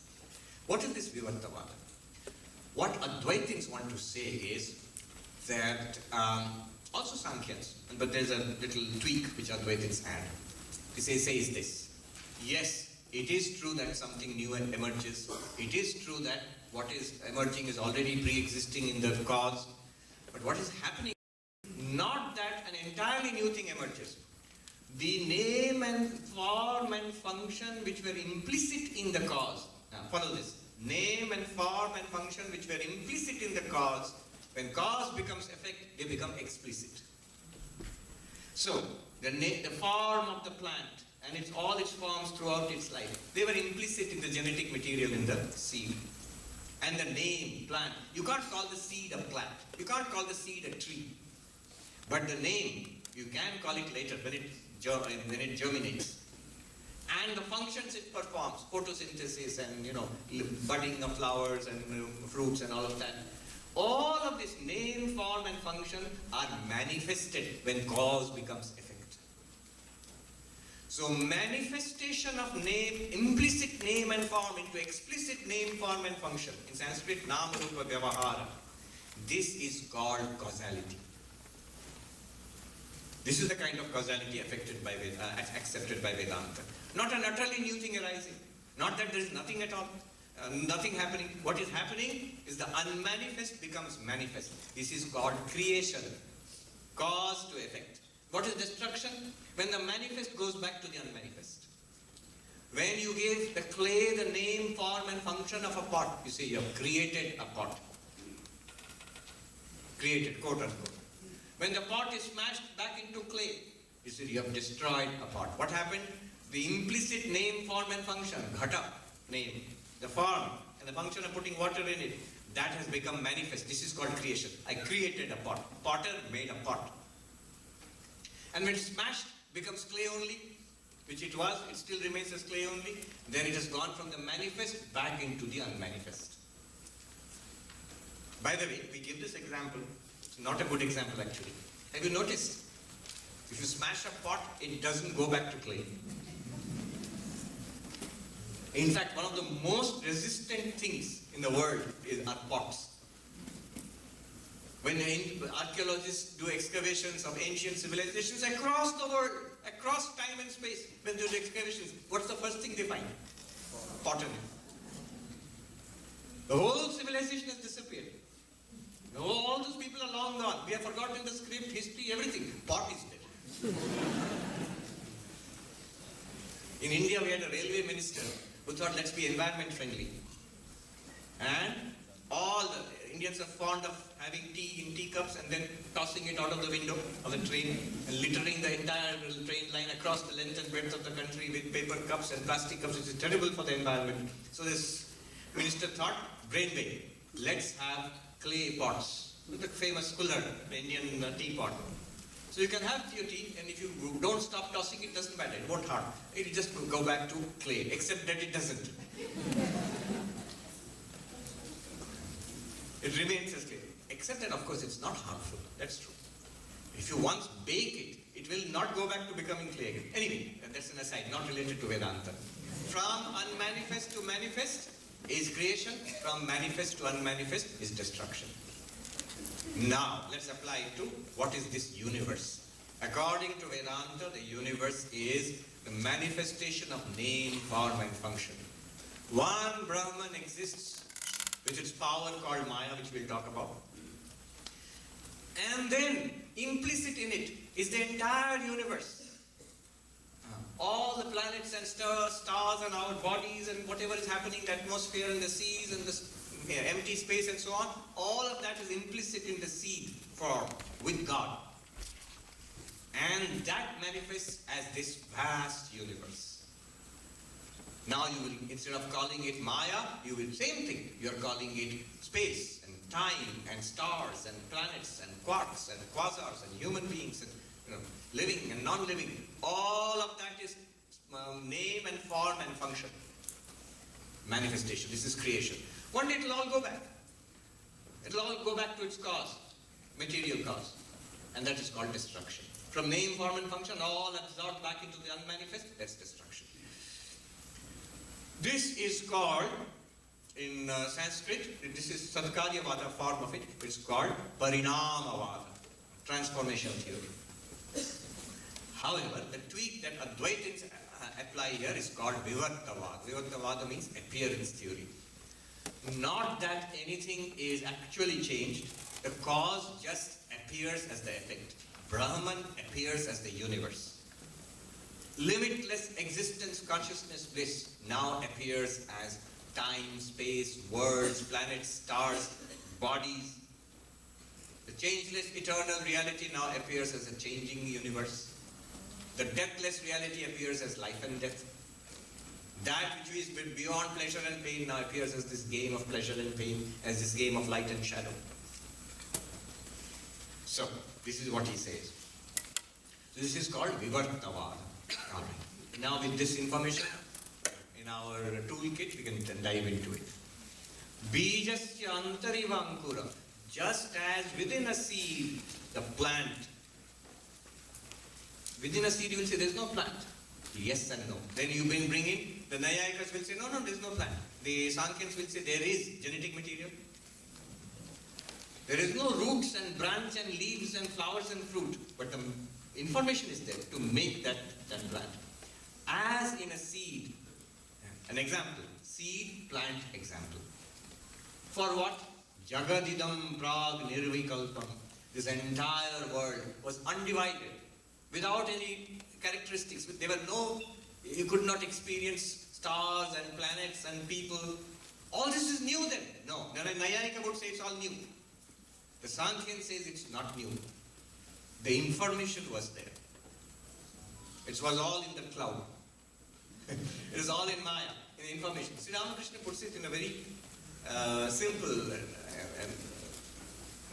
What is this Vivartavada? What Advaitins want to say is that, also Sankhyas, but there's a little tweak which Advaitins add. He says this, yes, it is true that something new emerges. It is true that what is emerging is already pre-existing in the cause. But what is happening, not that an entirely new thing emerges. The name and form and function which were implicit in the cause. Now follow this. Name and form and function which were implicit in the cause, when cause becomes effect, they become explicit. So, the form of the plant and all its forms throughout its life, they were implicit in the genetic material in the seed. And the name, plant, you can't call the seed a plant. You can't call the seed a tree. But the name, you can call it later when it germinates. And the functions it performs, photosynthesis and budding of flowers and fruits and all of that. All of this name, form and function are manifested when cause becomes effect. So manifestation of name, implicit name and form into explicit name, form and function. In Sanskrit, Nama Rupa Vyavahara. This is called causality. This is the kind of causality accepted by Vedanta. Not an utterly new thing arising. Not that there is nothing at all. Nothing happening. What is happening is the unmanifest becomes manifest. This is called creation. Cause to effect. What is destruction? When the manifest goes back to the unmanifest. When you give the clay the name, form and function of a pot, you say you have created a pot. Created, quote unquote. When the pot is smashed back into clay, you say you have destroyed a pot. What happened? The implicit name, form and function, ghata, name, the form and the function of putting water in it, that has become manifest. This is called creation. I created a pot. Potter made a pot. And when smashed, becomes clay only, which it was, it still remains as clay only. Then it has gone from the manifest back into the unmanifest. By the way, we give this example. It's not a good example actually. Have you noticed? If you smash a pot, it doesn't go back to clay. In fact, one of the most resistant things in the world are pots. When archaeologists do excavations of ancient civilizations across the world, across time and space, when they do excavations, what's the first thing they find? Pottery. The whole civilization has disappeared. All those people are long gone. We have forgotten the script, history, everything. Pot is dead. In India, we had a railway minister who thought, let's be environment friendly. And all the Indians are fond of having tea in teacups and then tossing it out of the window of the train and littering the entire train line across the length and breadth of the country with paper cups and plastic cups, which is terrible for the environment. So this minister thought, brainwave, let's have clay pots. The famous cooler, the Indian teapot. So you can have your tea, and if you don't stop tossing it, doesn't matter, it won't harm. It'll just go back to clay, except that it doesn't. It remains as clay. Except that, of course, it's not harmful. That's true. If you once bake it, it will not go back to becoming clay again. Anyway, that's an aside, not related to Vedanta. From unmanifest to manifest is creation. From manifest to unmanifest is destruction. Now, let's apply it to what is this universe. According to Vedanta, the universe is the manifestation of name, form and function. One Brahman exists with its power called Maya, which we'll talk about. And then, implicit in it is the entire universe. All the planets and stars and our bodies and whatever is happening, the atmosphere and the seas and the empty space and so on, all of that is implicit in the seed form with God. And that manifests as this vast universe. Now you will, instead of calling it Maya, you will, same thing, you are calling it space and time and stars and planets and quarks and quasars and human beings and living and non-living. All of that is name and form and function. Manifestation, this is creation. One day it will all go back. It will all go back to its cause, material cause. And that is called destruction. From name, form and function, all absorbed back into the unmanifest, that's destruction. This is called, in Sanskrit, this is Satkaryavada form of it, it's called Parinamavada, transformation theory. However, the tweak that Advaitins apply here is called Vivartavada. Vivartavada means appearance theory. Not that anything is actually changed, the cause just appears as the effect. Brahman appears as the universe. Limitless existence, consciousness, bliss now appears as time, space, worlds, planets, stars, bodies. The changeless eternal reality now appears as a changing universe. The deathless reality appears as life and death. That which is beyond pleasure and pain now appears as this game of pleasure and pain, as this game of light and shadow. So, this is what he says. So this is called Vivartavada. Now with this information in our toolkit, we can dive into it. Bijasya antarivankura. Just as within a seed, the plant. Within a seed you will say there is no plant. Yes and no. Then you bring in, the Nayayikas will say no, there is no plant. The Sankhyanas will say there is genetic material. There is no roots and branch and leaves and flowers and fruit, but the information is there to make that plant. As in a seed, an example, seed, plant, example. For what? Jagadidam prag nirvikalpam. This entire world was undivided, without any characteristics. There were no, you could not experience stars and planets and people. All this is new then. No, Nayayika would say it's all new. The Sankhyan says it's not new. The information was there. It was all in the cloud. It is all in Maya, in information. Sri Ramakrishna puts it in a very simple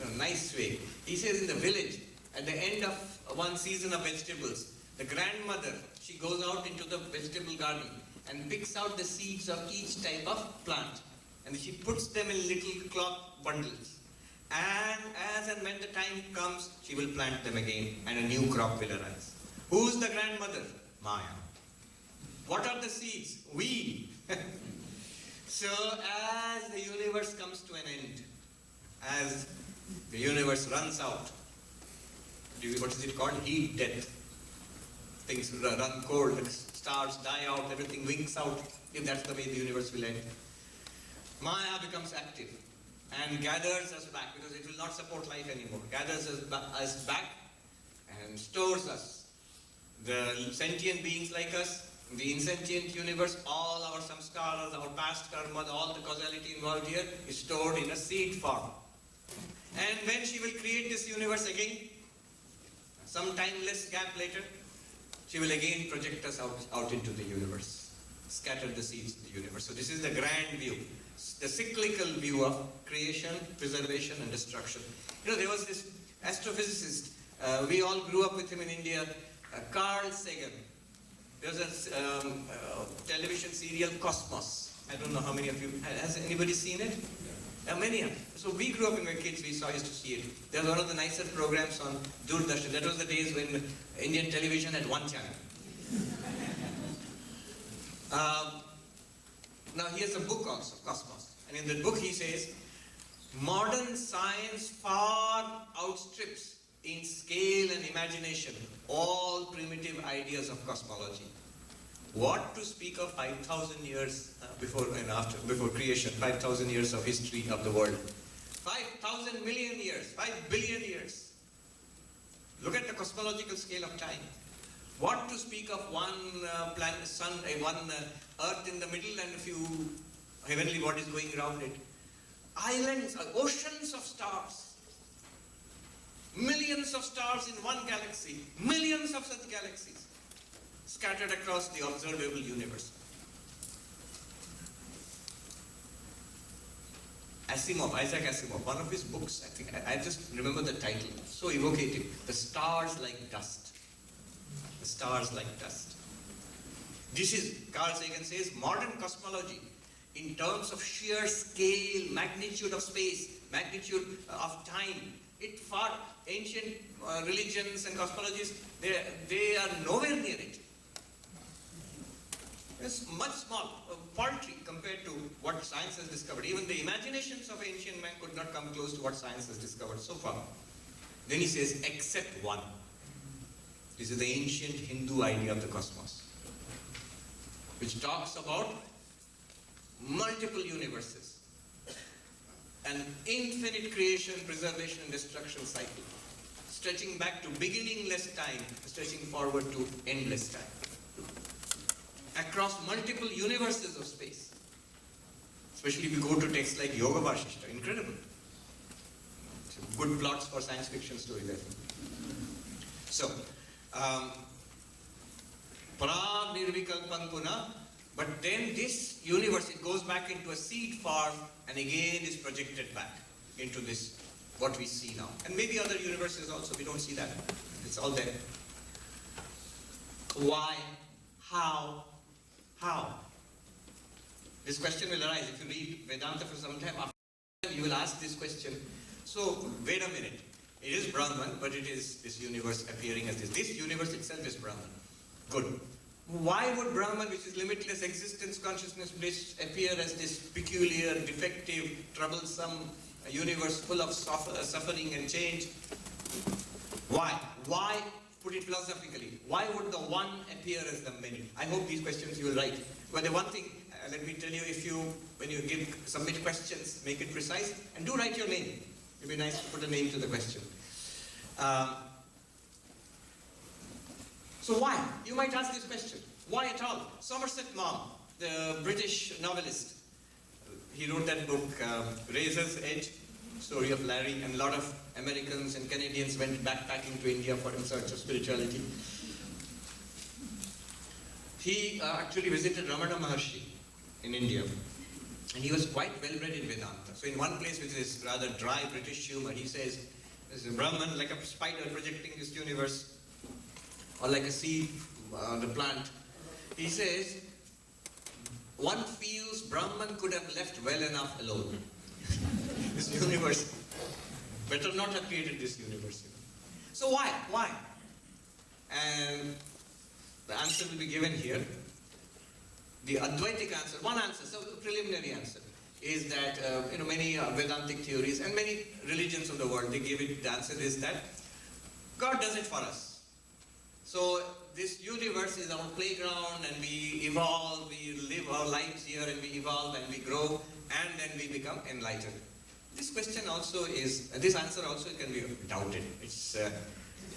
and nice way. He says in the village, at the end of one season of vegetables, the grandmother, she goes out into the vegetable garden and picks out the seeds of each type of plant. And she puts them in little cloth bundles. And as and when the time comes, she will plant them again and a new crop will arise. Who's the grandmother? Maya. What are the seeds? We. So as the universe comes to an end, as the universe runs out, what is it called? Heat death. Things run cold, the stars die out, everything winks out, if that's the way the universe will end. Maya becomes active and gathers us back, because it will not support life anymore. Gathers us back and stores us. The sentient beings like us, the insentient universe, all our samskaras, our past karma, all the causality involved here is stored in a seed form. And when she will create this universe again, some timeless gap later, she will again project us out into the universe, scatter the seeds in the universe. So this is the grand view, the cyclical view of creation, preservation and destruction. You know, there was this astrophysicist, we all grew up with him in India, Carl Sagan. There was a television serial, Cosmos. I don't know how many of you, has anybody seen it? Many. So we grew up when we were kids, we used to see it. There was one of the nicer programs on Doordarshan. That was the days when Indian television had one channel. Now he has a book also, Cosmos. And in the book he says, modern science far outstrips in scale and imagination all primitive ideas of cosmology. What to speak of 5,000 years before and after, before creation, 5,000 years of history of the world. 5,000 million years, 5 billion years. Look at the cosmological scale of time. What to speak of one planet, sun, one earth in the middle and a few heavenly bodies going around it. Islands, oceans of stars. Millions of stars in one galaxy. Millions of such galaxies scattered across the observable universe. Asimov, Isaac Asimov, one of his books, I think, I just remember the title, so evocative. The Stars Like Dust. The stars like dust. This is, Carl Sagan says, modern cosmology in terms of sheer scale, magnitude of space, magnitude of time. It far ancient religions and cosmologies, they are nowhere near it. It's much small, paltry compared to what science has discovered. Even the imaginations of ancient man could not come close to what science has discovered so far. Then he says, except one. This is the ancient Hindu idea of the cosmos, which talks about multiple universes, an infinite creation, preservation and destruction cycle, stretching back to beginningless time, stretching forward to endless time, across multiple universes of space. Especially if you go to texts like Yoga Vashishta, incredible. Good plots for science fiction stories, I think. So, Prag Nirvikalpan Puna, but then this universe, it goes back into a seed form and again is projected back into this, what we see now. And maybe other universes also, we don't see that. It's all there. Why? How? How? This question will arise. If you read Vedanta for some time, after you will ask this question. So, wait a minute. It is Brahman, but it is this universe appearing as this. This universe itself is Brahman. Good. Why would Brahman, which is limitless existence, consciousness, bliss, appear as this peculiar, defective, troublesome universe full of suffering and change? Why? Why, put it philosophically, why would the one appear as the many? I hope these questions you will write. But the one thing, let me tell you, when you submit questions, make it precise, and do write your name. It would be nice to put a name to the question. So why? You might ask this question. Why at all? Somerset Maugham, the British novelist, he wrote that book, Razor's Edge, story of Larry, and a lot of Americans and Canadians went backpacking to India in search of spirituality. He actually visited Ramana Maharshi in India. And he was quite well read in Vedanta. So in one place with his rather dry British humor, he says, there's a Brahman like a spider projecting this universe, or like a seed, the plant. He says, one feels Brahman could have left well enough alone. This universe, better not have created this universe. So why? Why? And the answer will be given here. The Advaitic answer, one answer, so the preliminary answer, is that many Vedantic theories and many religions of the world, they give it, the answer is that God does it for us. So this universe is our playground, and we evolve, we live our lives here, and we evolve and we grow, and then we become enlightened. This question also is, this answer also can be doubted. It's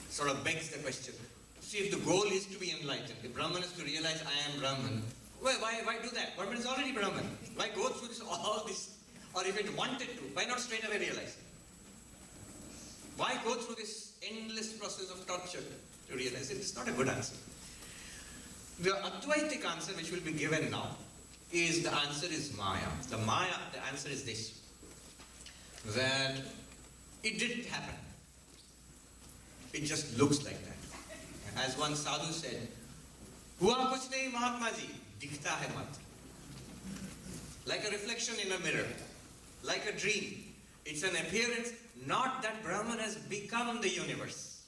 sort of begs the question. See, if the goal is to be enlightened, if Brahman is to realize I am Brahman, why do that? Brahman is already Brahman. Why go through all this? Or if it wanted to, why not straight away realize? Why go through this endless process of torture to realize it? It's not a good answer. The Advaitic answer which will be given now is the answer is Maya. The answer is this, that it didn't happen. It just looks like that. As one sadhu said, "Hua kuch nahi Mahatma ji, dikhta hai matra." Like a reflection in a mirror, like a dream. It's an appearance, not that Brahman has become the universe.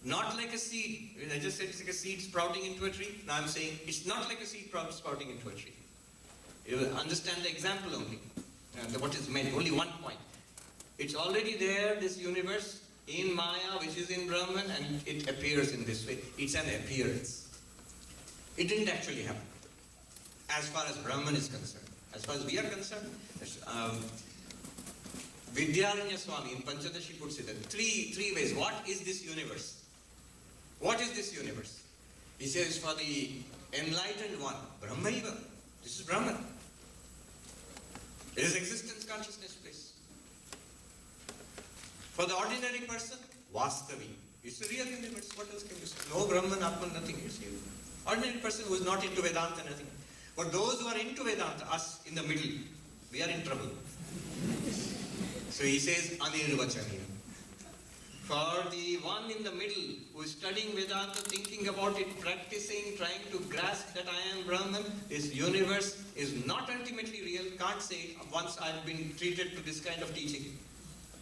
Not like a seed. I just said it's like a seed sprouting into a tree. Now I'm saying it's not like a seed sprouting into a tree. You will understand the example only. What is meant, only one point. It's already there, this universe, in Maya, which is in Brahman, and it appears in this way. It's an appearance. It didn't actually happen. As far as Brahman is concerned. As far as we are concerned, Vidyaranya Swami in Panchadashi puts it in three ways. What is this universe? What is this universe? He says, for the enlightened one, Brahmaiva. This is Brahman. It is existence, consciousness, place. For the ordinary person, Vastavi. It's the real universe. What else can you say? No Brahman, Atman, nothing. It's you. Ordinary person who is not into Vedanta, nothing. But those who are into Vedanta, us in the middle, we are in trouble. So he says, Anirvachaniya. For the one in the middle who is studying Vedanta, thinking about it, practicing, trying to grasp that I am Brahman, this universe is not ultimately real, can't say it once I've been treated to this kind of teaching.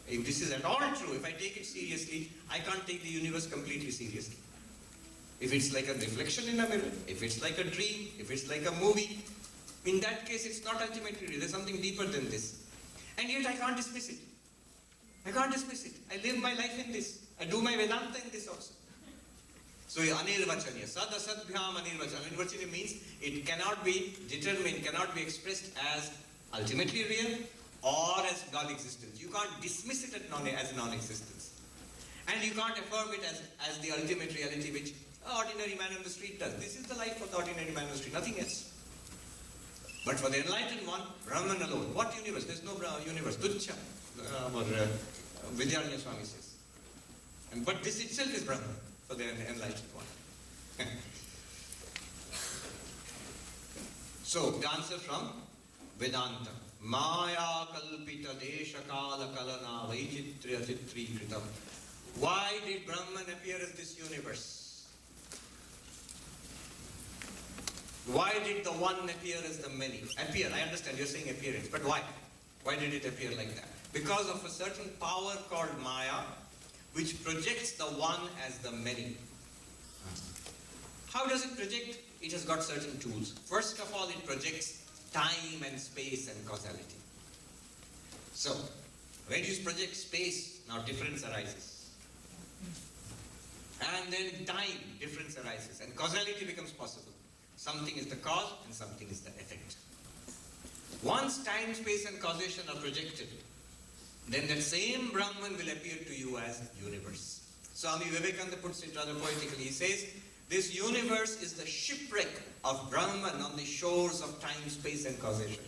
If this is at all true, if I take it seriously, I can't take the universe completely seriously. If it's like a reflection in a mirror, if it's like a dream, if it's like a movie, in that case it's not ultimately real, there's something deeper than this. And yet I can't dismiss it. I can't dismiss it. I live my life in this. I do my Vedanta in this also. So Anirvachaniya, Sadasatbhyam Anirvachaniya. Anirvachaniya means it cannot be determined, cannot be expressed as ultimately real or as non-existence. You can't dismiss it as non-existence. And you can't affirm it as the ultimate reality which an ordinary man on the street does. This is the life of the ordinary man on the street, nothing else. But for the enlightened one, Brahman alone. What universe? There's no universe. Tuchha, Vidyaranya Swami says. But this itself is Brahman for the enlightened one. So, the answer from Vedanta. Maya kalpita desha kala kalana vaichitriya chitri kritam. Why did Brahman appear as this universe? Why did the one appear as the many? Appear, I understand you're saying appearance, but why? Why did it appear like that? Because of a certain power called Maya, which projects the one as the many. How does it project? It has got certain tools. First of all, it projects time and space and causality. So, when you project space, now difference arises. And then time, difference arises, and causality becomes possible. Something is the cause and something is the effect. Once time, space and causation are projected, then that same Brahman will appear to you as universe. Swami Vivekananda puts it rather poetically. He says, this universe is the shipwreck of Brahman on the shores of time, space and causation.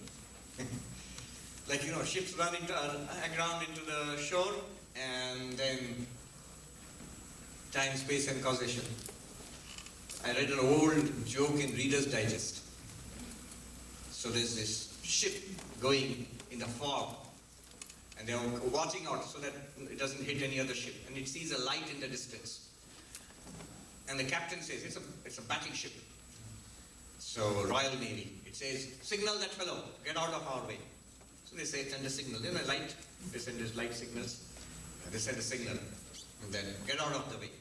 Like, ships run aground into the shore, and then time, space and causation. I read an old joke in Reader's Digest. So there's this ship going in the fog, and they're watching out so that it doesn't hit any other ship, and it sees a light in the distance. And the captain says, it's a battleship. So Royal Navy, it says, signal that fellow, get out of our way. So they say, send a signal. Then a light, they send these light signals. They send a signal, and then get out of the way.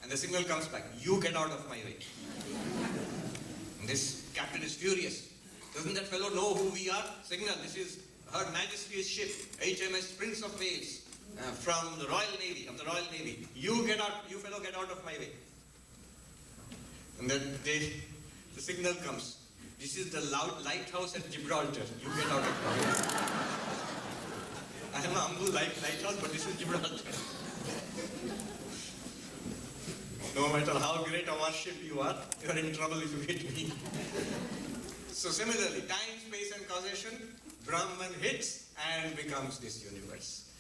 And the signal comes back, you get out of my way. And his captain is furious. Doesn't that fellow know who we are? Signal, this is Her Majesty's ship, HMS Prince of Wales, from the Royal Navy, of the Royal Navy. You get out, you fellow get out of my way. And then the signal comes. This is the lighthouse at Gibraltar. You get out of my way. I am a humble lighthouse, but this is Gibraltar. No matter how great a warship you are in trouble if you hit me. So similarly, time, space and causation, Brahman hits and becomes this universe.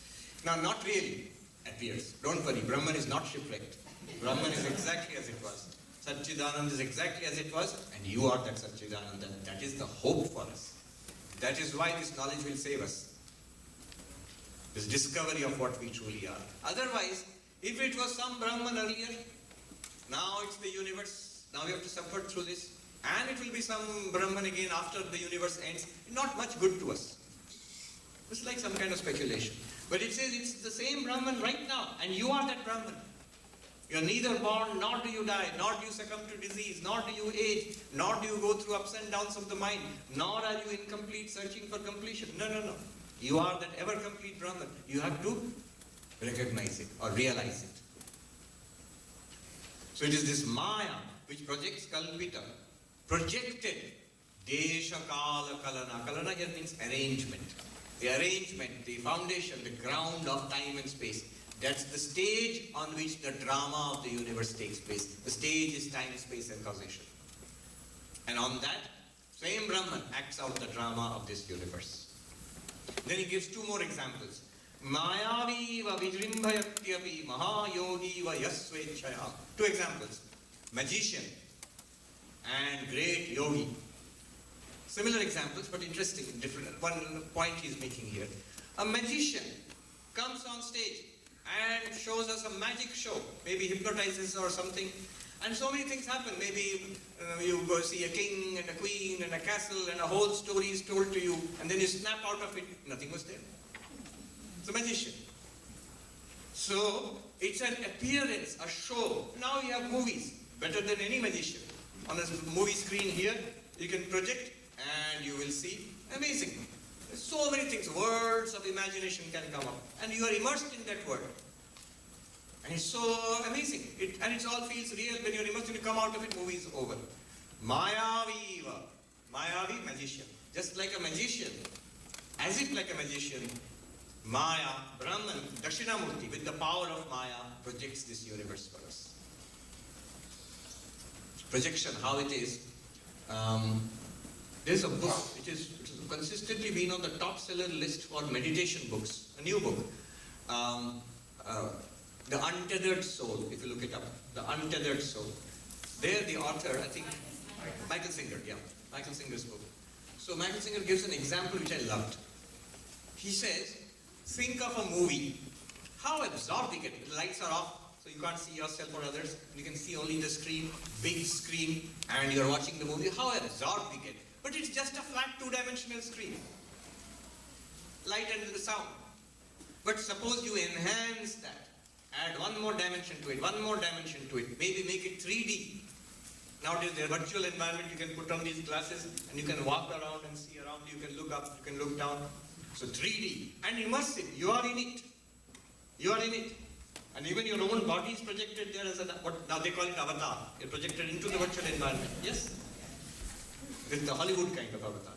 Now not really appears. Don't worry, Brahman is not shipwrecked. Brahman is exactly as it was. Satchidanand is exactly as it was, and you are that Satchidananda. That is the hope for us. That is why this knowledge will save us. This discovery of what we truly are. Otherwise, if it was some Brahman earlier, now it's the universe. Now we have to suffer through this. And it will be some Brahman again after the universe ends. Not much good to us. It's like some kind of speculation. But it says it's the same Brahman right now. And you are that Brahman. You are neither born, nor do you die, nor do you succumb to disease, nor do you age, nor do you go through ups and downs of the mind, nor are you incomplete searching for completion. No, no, no. You are that ever-complete Brahman. You have to recognize it or realize it. So it is this Maya which projects Kalpita, projected Desha Kala Kalana. Kalana here means arrangement. The arrangement, the foundation, the ground of time and space. That's the stage on which the drama of the universe takes place. The stage is time, space and causation. And on that, same Brahman acts out the drama of this universe. Then he gives two more examples. Mayavi va vijrimbhayatyapi mahayogi va yasvechaya. Two examples. Magician and great yogi. Similar examples, but interesting, different. One point he's making here. A magician comes on stage and shows us a magic show, maybe hypnotizes or something, and so many things happen. Maybe you go see a king and a queen and a castle and a whole story is told to you, and then you snap out of it, nothing was there. It's a magician. So it's an appearance, a show. Now you have movies, better than any magician. On a movie screen here, you can project and you will see amazing. So many things, worlds of imagination can come up, and you are immersed in that world. And it's so amazing. And it all feels real when you're immersed and you come out of it, movie is over. Mayaviva. Mayavi, magician. Just like a magician, as if like a magician, Maya, Brahman, Dakshinamurti, with the power of Maya, projects this universe for us. Projection, how it is. There's a book which has consistently been on the top seller list for meditation books, a new book. The Untethered Soul, if you look it up. The Untethered Soul. There the author, I think, Michael Singer, yeah. Michael Singer's book. So Michael Singer gives an example which I loved. He says, think of a movie. How absorbed we get. The lights are off, so you can't see yourself or others. You can see only the screen, big screen, and you're watching the movie. How absorbed we get. But it's just a flat two-dimensional screen. Light and the sound. But suppose you enhance that. Add one more dimension to it, one more dimension to it. Maybe make it 3D. Nowadays, there's virtual environment. You can put on these glasses and you can walk around and see around. You can look up, you can look down. So 3D and immersive. You are in it. You are in it. And even your own body is projected there as what now they call it avatar. You're projected into the virtual environment. Yes? This is the Hollywood kind of avatar.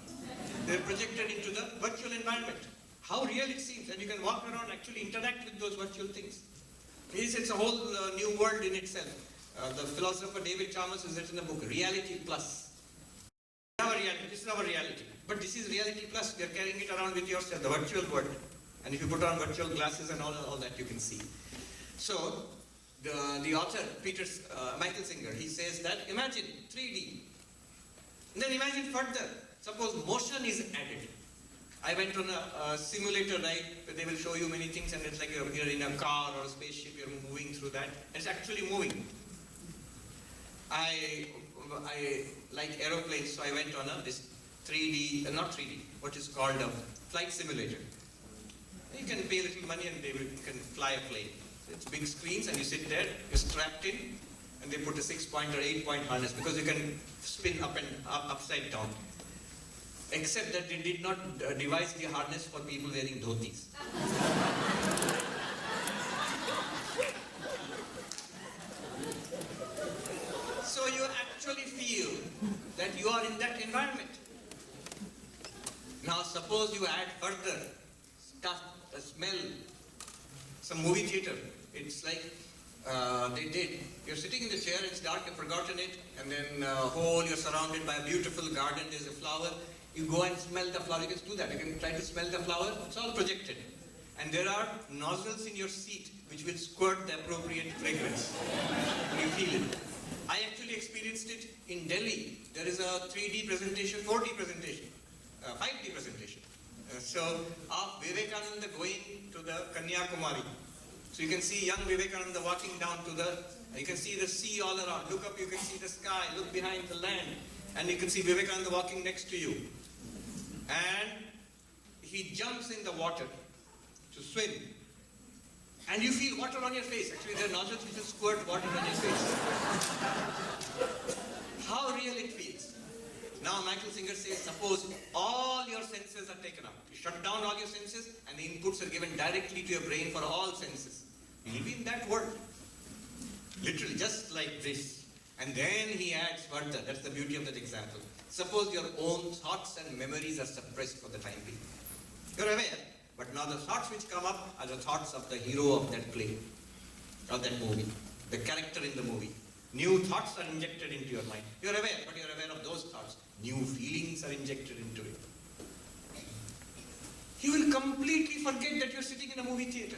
They're projected into the virtual environment. How real it seems. And you can walk around, actually interact with those virtual things. It's a whole new world in itself. The philosopher David Chalmers has written a book, Reality Plus. This is our reality. But this is Reality Plus. You're carrying it around with yourself, the virtual world. And if you put on virtual glasses and all that, you can see. So, the author, Michael Singer, he says that imagine 3D. And then imagine further. Suppose motion is added. I went on a simulator ride where they will show you many things, and it's like you're in a car or a spaceship, you're moving through that. It's actually moving. I like aeroplanes, so I went on this 3D, not 3D, what is called a flight simulator. You can pay a little money and you can fly a plane. It's big screens and you sit there, you're strapped in, and they put a 6-point or 8-point harness because you can spin up and upside down. Except that they did not devise the harness for people wearing dhotis. So you actually feel that you are in that environment. Now suppose you add further stuff, a smell, some movie theater. It's like they did. You're sitting in the chair, it's dark, you've forgotten it, and then you're surrounded by a beautiful garden, there's a flower. You go and smell the flower. You can do that. You can try to smell the flower. It's all projected. And there are nozzles in your seat which will squirt the appropriate fragrance. You feel it. I actually experienced it in Delhi. There is a 3D presentation, 4D presentation, 5D presentation. Of Vivekananda going to the Kanyakumari. So you can see young Vivekananda walking down to you can see the sea all around. Look up, you can see the sky. Look behind the land. And you can see Vivekananda walking next to you. And he jumps in the water to swim. And you feel water on your face. Actually, there are nozzles which will squirt water on your face. How real it feels. Now Michael Singer says, suppose all your senses are taken up. You shut down all your senses and the inputs are given directly to your brain for all senses. You'll be in that world. Literally, just like this. And then he adds further. That's the beauty of that example. Suppose your own thoughts and memories are suppressed for the time being. You're aware, but now the thoughts which come up are the thoughts of the hero of that play, of that movie, the character in the movie. New thoughts are injected into your mind. You're aware, but you're aware of those thoughts. New feelings are injected into it. You will completely forget that you're sitting in a movie theater.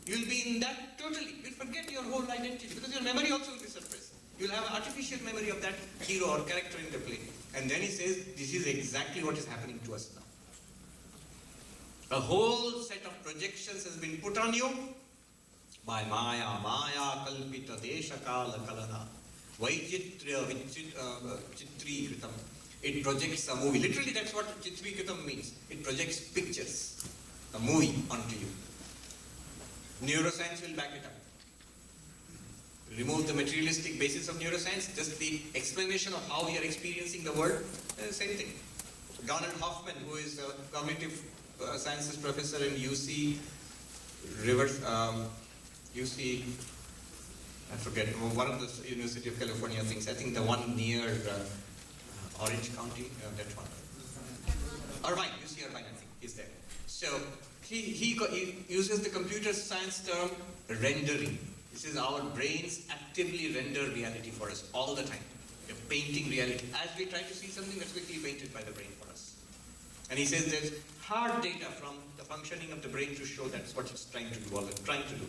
You'll be in that totally. You'll forget your whole identity because your memory also will be suppressed. You'll have an artificial memory of that hero or character in the play. And then he says, this is exactly what is happening to us now. A whole set of projections has been put on you by Maya kalpita desha kala kalana vaichitra chitri kritam. It projects a movie. Literally that's what chitri kritam means. It projects pictures, a movie onto you. Neuroscience will back it up. Remove the materialistic basis of neuroscience, just the explanation of how we are experiencing the world, same thing. Donald Hoffman, who is a cognitive sciences professor in UC I forget, one of the University of California things, I think the one near Orange County, that one. Irvine, UC Irvine, I think, is there. So he uses the computer science term rendering. He says our brains actively render reality for us all the time. They're painting reality. As we try to see something, that's quickly painted by the brain for us. And he says there's hard data from the functioning of the brain to show that's what it's trying to do, all it's trying to do.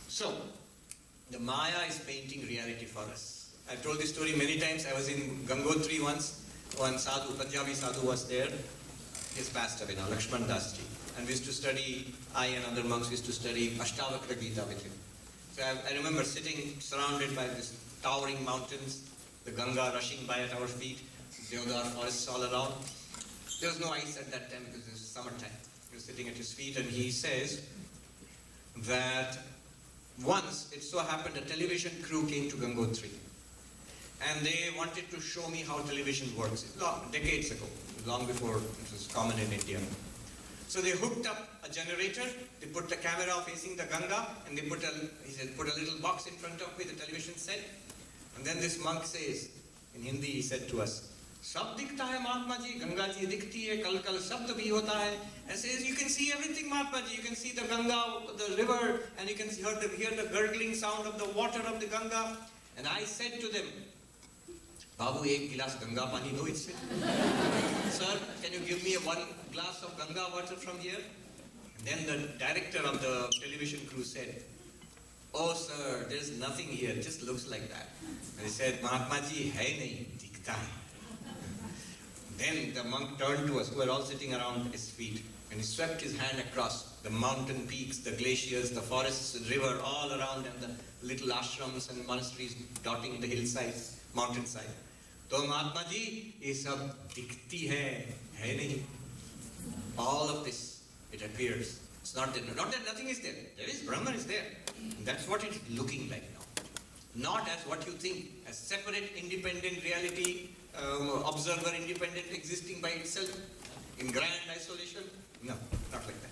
So, the Maya is painting reality for us. I've told this story many times. I was in Gangotri once. One sadhu, Punjabi sadhu was there. He's passed away now, Lakshman Das ji. And we used to study, I and other monks used to study Ashtavakra Gita with him. So I remember sitting surrounded by these towering mountains, the Ganga rushing by at our feet, Deodar forests all around. There was no ice at that time because it was summertime. He was sitting at his feet and he says that once it so happened a television crew came to Gangotri and they wanted to show me how television works. Decades ago, long before it was common in India. So they hooked up a generator, they put the camera facing the Ganga, and they put a little box in front of me, the television set. And then this monk says, in Hindi he said to us, Sab dikhta hai Mahatma ji, Ganga ji dikhti hai, kal kal shabd bhi hota hai. And says, you can see everything Mahatma ji, you can see the Ganga, the river, and you can hear the gurgling sound of the water of the Ganga. And I said to them, Babu, ek glass Ganga pani do itse. Sir, can you give me one glass of Ganga water from here? Then the director of the television crew said, oh sir, there's nothing here, it just looks like that. And he said, Mahatma ji, hai nahi, dikhta hai. Then the monk turned to us, who were all sitting around his feet, and he swept his hand across the mountain peaks, the glaciers, the forests, the river, all around, and the little ashrams and monasteries dotting the hillsides, mountainside. तो महात्मा जी ये सब दिखती है नहीं. All of this, it appears. It's not that nothing is there. There is, Brahman is there. That's what it's looking like now. not as what you think, as separate, independent reality, observer, independent, existing by itself, in grand isolation. No, not like that.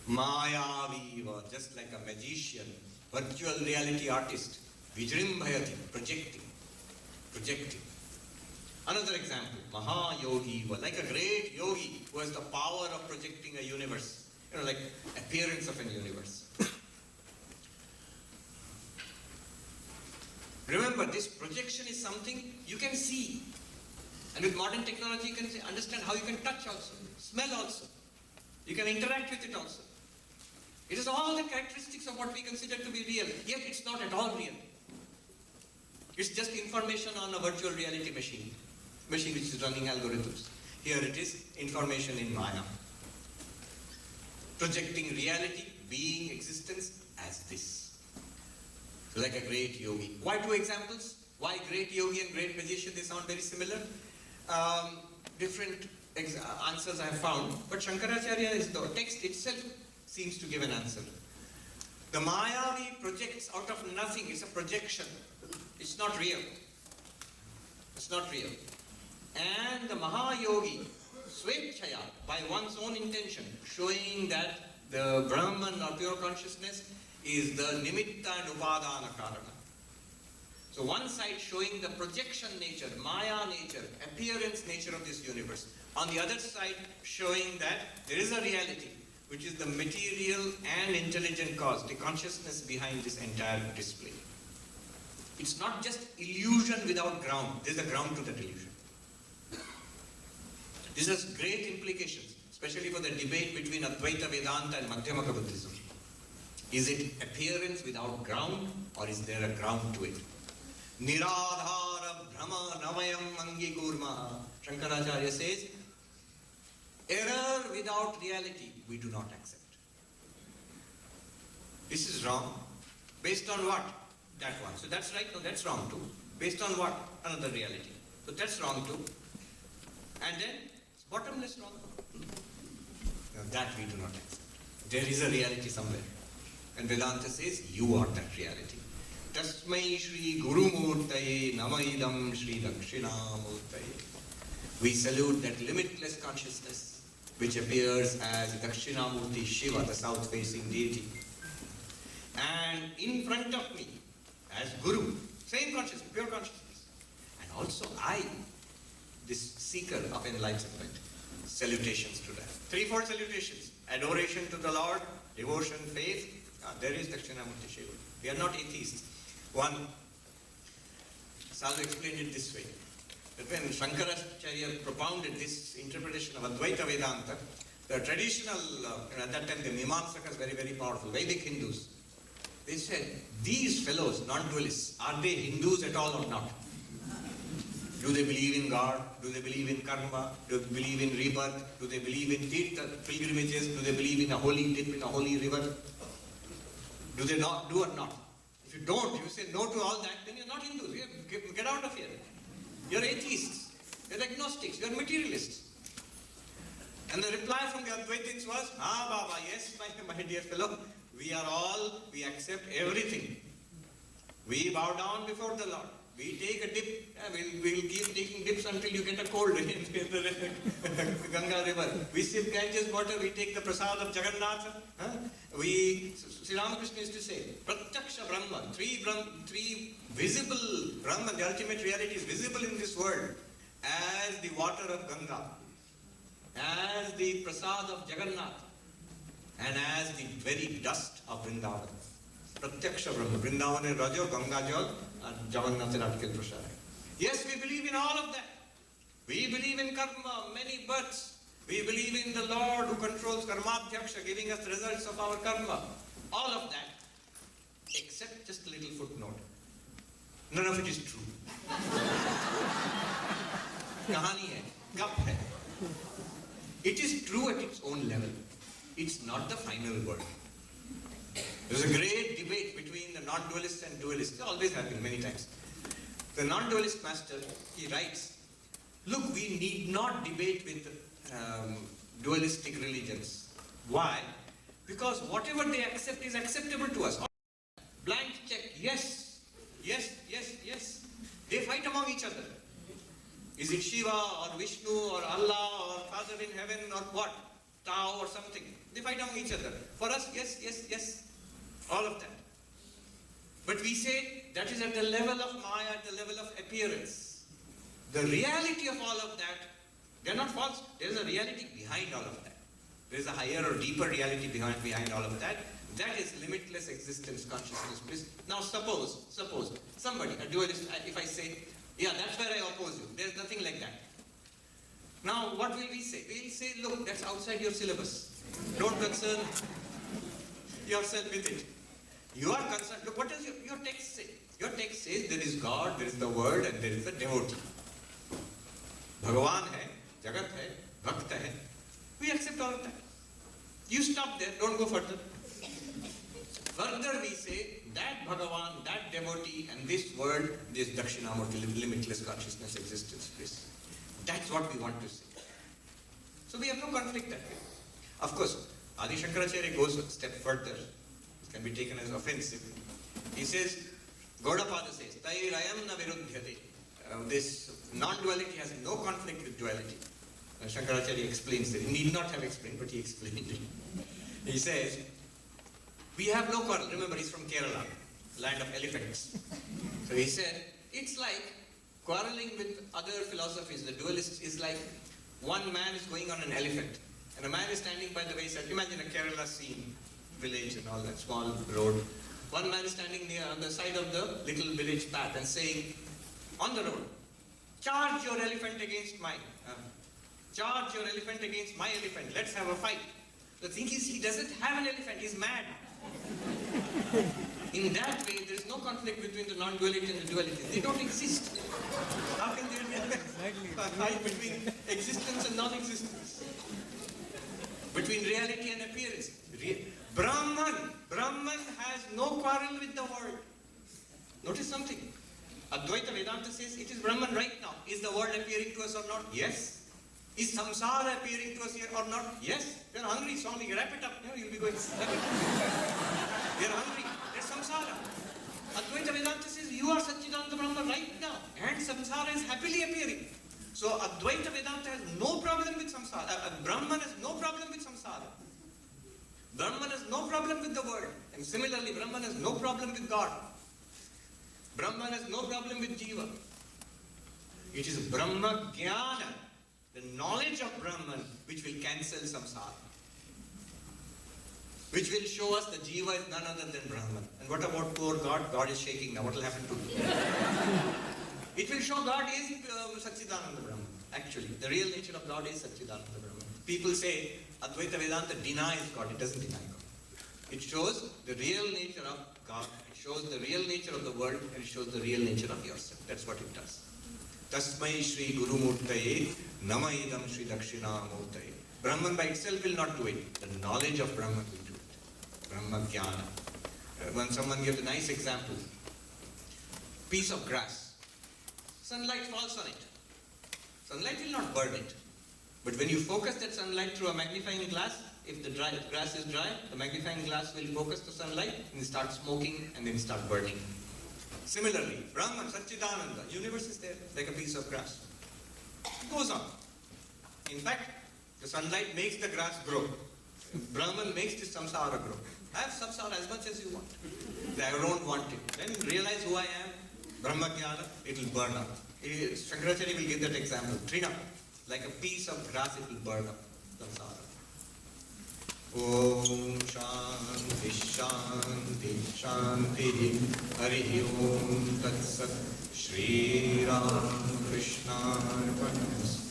Mayaviva, just like a magician, virtual reality artist, Vijrimbhayati, projecting. Another example, Mahayogi, like a great yogi who has the power of projecting a universe, like appearance of an universe. Remember, this projection is something you can see. And with modern technology, you can understand how you can touch also, smell also. You can interact with it also. It is all the characteristics of what we consider to be real, yet it's not at all real. It's just information on a virtual reality machine which is running algorithms. Here it is, information in Maya. Projecting reality, being, existence as this. So like a great yogi. Why two examples? Why great yogi and great magician? They sound very similar. Different answers I have found, but Shankaracharya, the text itself seems to give an answer. The Mayavi projects out of nothing. It's a projection. It's not real. It's not real. And the Mahayogi, Swechaya, by one's own intention, showing that the Brahman or pure consciousness is the Nimitta and Upadana Karana. So one side showing the projection nature, Maya nature, appearance nature of this universe. On the other side showing that there is a reality, which is the material and intelligent cause, the consciousness behind this entire display. It's not just illusion without ground. There's a ground to that illusion. This has great implications, especially for the debate between Advaita Vedanta and Madhyamaka Buddhism. Is it appearance without ground, or is there a ground to it? Niradhara Brahma Namayam Angikurma. Shankaracharya says, error without reality we do not accept. This is wrong. Based on what? That one. So that's right, no, that's wrong too. Based on what? Another reality. So that's wrong too. And then, it's bottomless wrong. Now that we do not accept. There is a reality somewhere. And Vedanta says, you are that reality. Tasmai Shri Guru Murtaye Namaidam Shri Dakshinamurtaye. We salute that limitless consciousness which appears as Dakshinamurti Shiva, the south-facing deity. And in front of me, as Guru, same consciousness, pure consciousness. And also I, this seeker of enlightenment. Salutations to that. Threefold salutations. Adoration to the Lord, devotion, faith. There is Dakshinamurti Shiva. We are not atheists. One, Sadhu explained it this way. That when Shankaracharya propounded this interpretation of Advaita Vedanta, the traditional, at that time the Mimamsakas, very, very powerful, Vedic Hindus, they said, these fellows, non-dualists, are they Hindus at all or not? Do they believe in God? Do they believe in karma? Do they believe in rebirth? Do they believe in pilgrimages? Do they believe in a holy dip in a holy river? Do they not do or not? If you don't, you say no to all that, then you're not Hindus. Get out of here. You're atheists. You're agnostics. You're materialists. And the reply from the Advaitins was, Baba, yes, my dear fellow, we accept everything. We bow down before the Lord. We take a dip. We'll keep taking dips until you get a cold in the Ganga river. We sip Ganges water. We take the prasad of Jagannatha. Sri Ramakrishna used to say, Pratyaksha Brahma, three visible Brahma, the ultimate reality is visible in this world as the water of Ganga, as the prasad of Jagannath, and as the very dust of Vrindavan. Pratyaksha Brahma, Vrindavan and Rajo, Ganga Jal, and Jagannath and Atkil Prasad. Yes, we believe in all of that. We believe in karma, many births. We believe in the Lord who controls karmadhyaksha, giving us the results of our karma. All of that, except just a little footnote. None of it is true. Kahani hai, gap hai. It is true at its own level. It's not the final word. There's a great debate between the non-dualists and dualists. It always has been many times. The non-dualist master, he writes, look, we need not debate with dualistic religions. Why? Because whatever they accept is acceptable to us. Blank yes, yes, yes, yes. They fight among each other. Is it Shiva or Vishnu or Allah or Father in heaven or what? Tao or something. They fight among each other. For us, yes, yes, yes. All of that. But we say that is at the level of Maya, at the level of appearance. The reality of all of that, they are not false. There is a reality behind all of that. There is a higher or deeper reality behind all of that. That is limitless existence consciousness. Please. Now suppose somebody, a dualist, if I say, yeah, that's where I oppose you. There's nothing like that. Now what will we say? We'll say, look, that's outside your syllabus. Don't concern yourself with it. You are concerned. Look, what does your text say? Your text says there is God, there is the Word, and there is the devotee. Bhagavan hai, Jagat hai, Bhakt hai. We accept all of that. You stop there, don't go further. Further we say that Bhagavan, that devotee, and this word, this Dakshinamurti, limitless consciousness, existence, this. That's what we want to say. So we have no conflict that way. Of course, Adi Shankaracharya goes a step further. It can be taken as offensive. He says, Gaudapada says, Tairayam na virudhyate. This non-duality has no conflict with duality. Shankaracharya explains it. He need not have explained, but he explained it. He says, we have no quarrel. Remember, he's from Kerala, land of elephants. So he said, it's like quarreling with other philosophies. The dualist is like one man is going on an elephant, and a man is standing by the wayside. Imagine a Kerala scene, village and all that, small road. One man is standing near on the side of the little village path and saying, on the road, charge your elephant against mine. Charge your elephant against my elephant. Let's have a fight. The thing is, he doesn't have an elephant. He's mad. In that way, there is no conflict between the non-duality and the duality. They don't exist. How can there be a fight between existence and non-existence? Between reality and appearance. Brahman has no quarrel with the world. Notice something. Advaita Vedanta says it is Brahman right now. Is the world appearing to us or not? Yes. Is samsara appearing to us here or not? Yes. We are hungry, so only wrap it up. You'll be going. We are hungry. There's samsara. Advaita Vedanta says you are Satchidananda Brahma right now, and samsara is happily appearing. So Advaita Vedanta has no problem with samsara. Brahman has no problem with samsara. Brahman has no problem with the world. And similarly, Brahman has no problem with God. Brahman has no problem with Jiva. It is Brahma Jnana, the knowledge of Brahman, which will cancel samsara. Which will show us that Jiva is none other than Brahman. And what about poor God? God is shaking now. What will happen to him? It will show God is Satchidananda Brahman. Actually, the real nature of God is Satchidananda Brahman. People say Advaita Vedanta denies God. It doesn't deny God. It shows the real nature of God. It shows the real nature of the world, and it shows the real nature of yourself. That's what it does. Tasmai Shri Guru Murtaye Namaidam Shri Dakshinamurtaye. Brahman by itself will not do it. The knowledge of Brahman will do it. Brahma Jnana. When someone gives a nice example, piece of grass. Sunlight falls on it. Sunlight will not burn it. But when you focus that sunlight through a magnifying glass, if the grass is dry, the magnifying glass will focus the sunlight and start smoking and then start burning. Similarly, Brahman, Satchidananda, universe is there like a piece of grass. It goes on. In fact, the sunlight makes the grass grow. Brahman makes the samsara grow. Have samsara as much as you want. I don't want it. Then realize who I am. Brahma Jnana, it will burn up. Shankaracharya will give that example. Trina, like a piece of grass, it will burn up. Samsara. Om Shanti Shanti Shanti Hari Om Tat Sat Shri Ram Krishna Arpanamastu.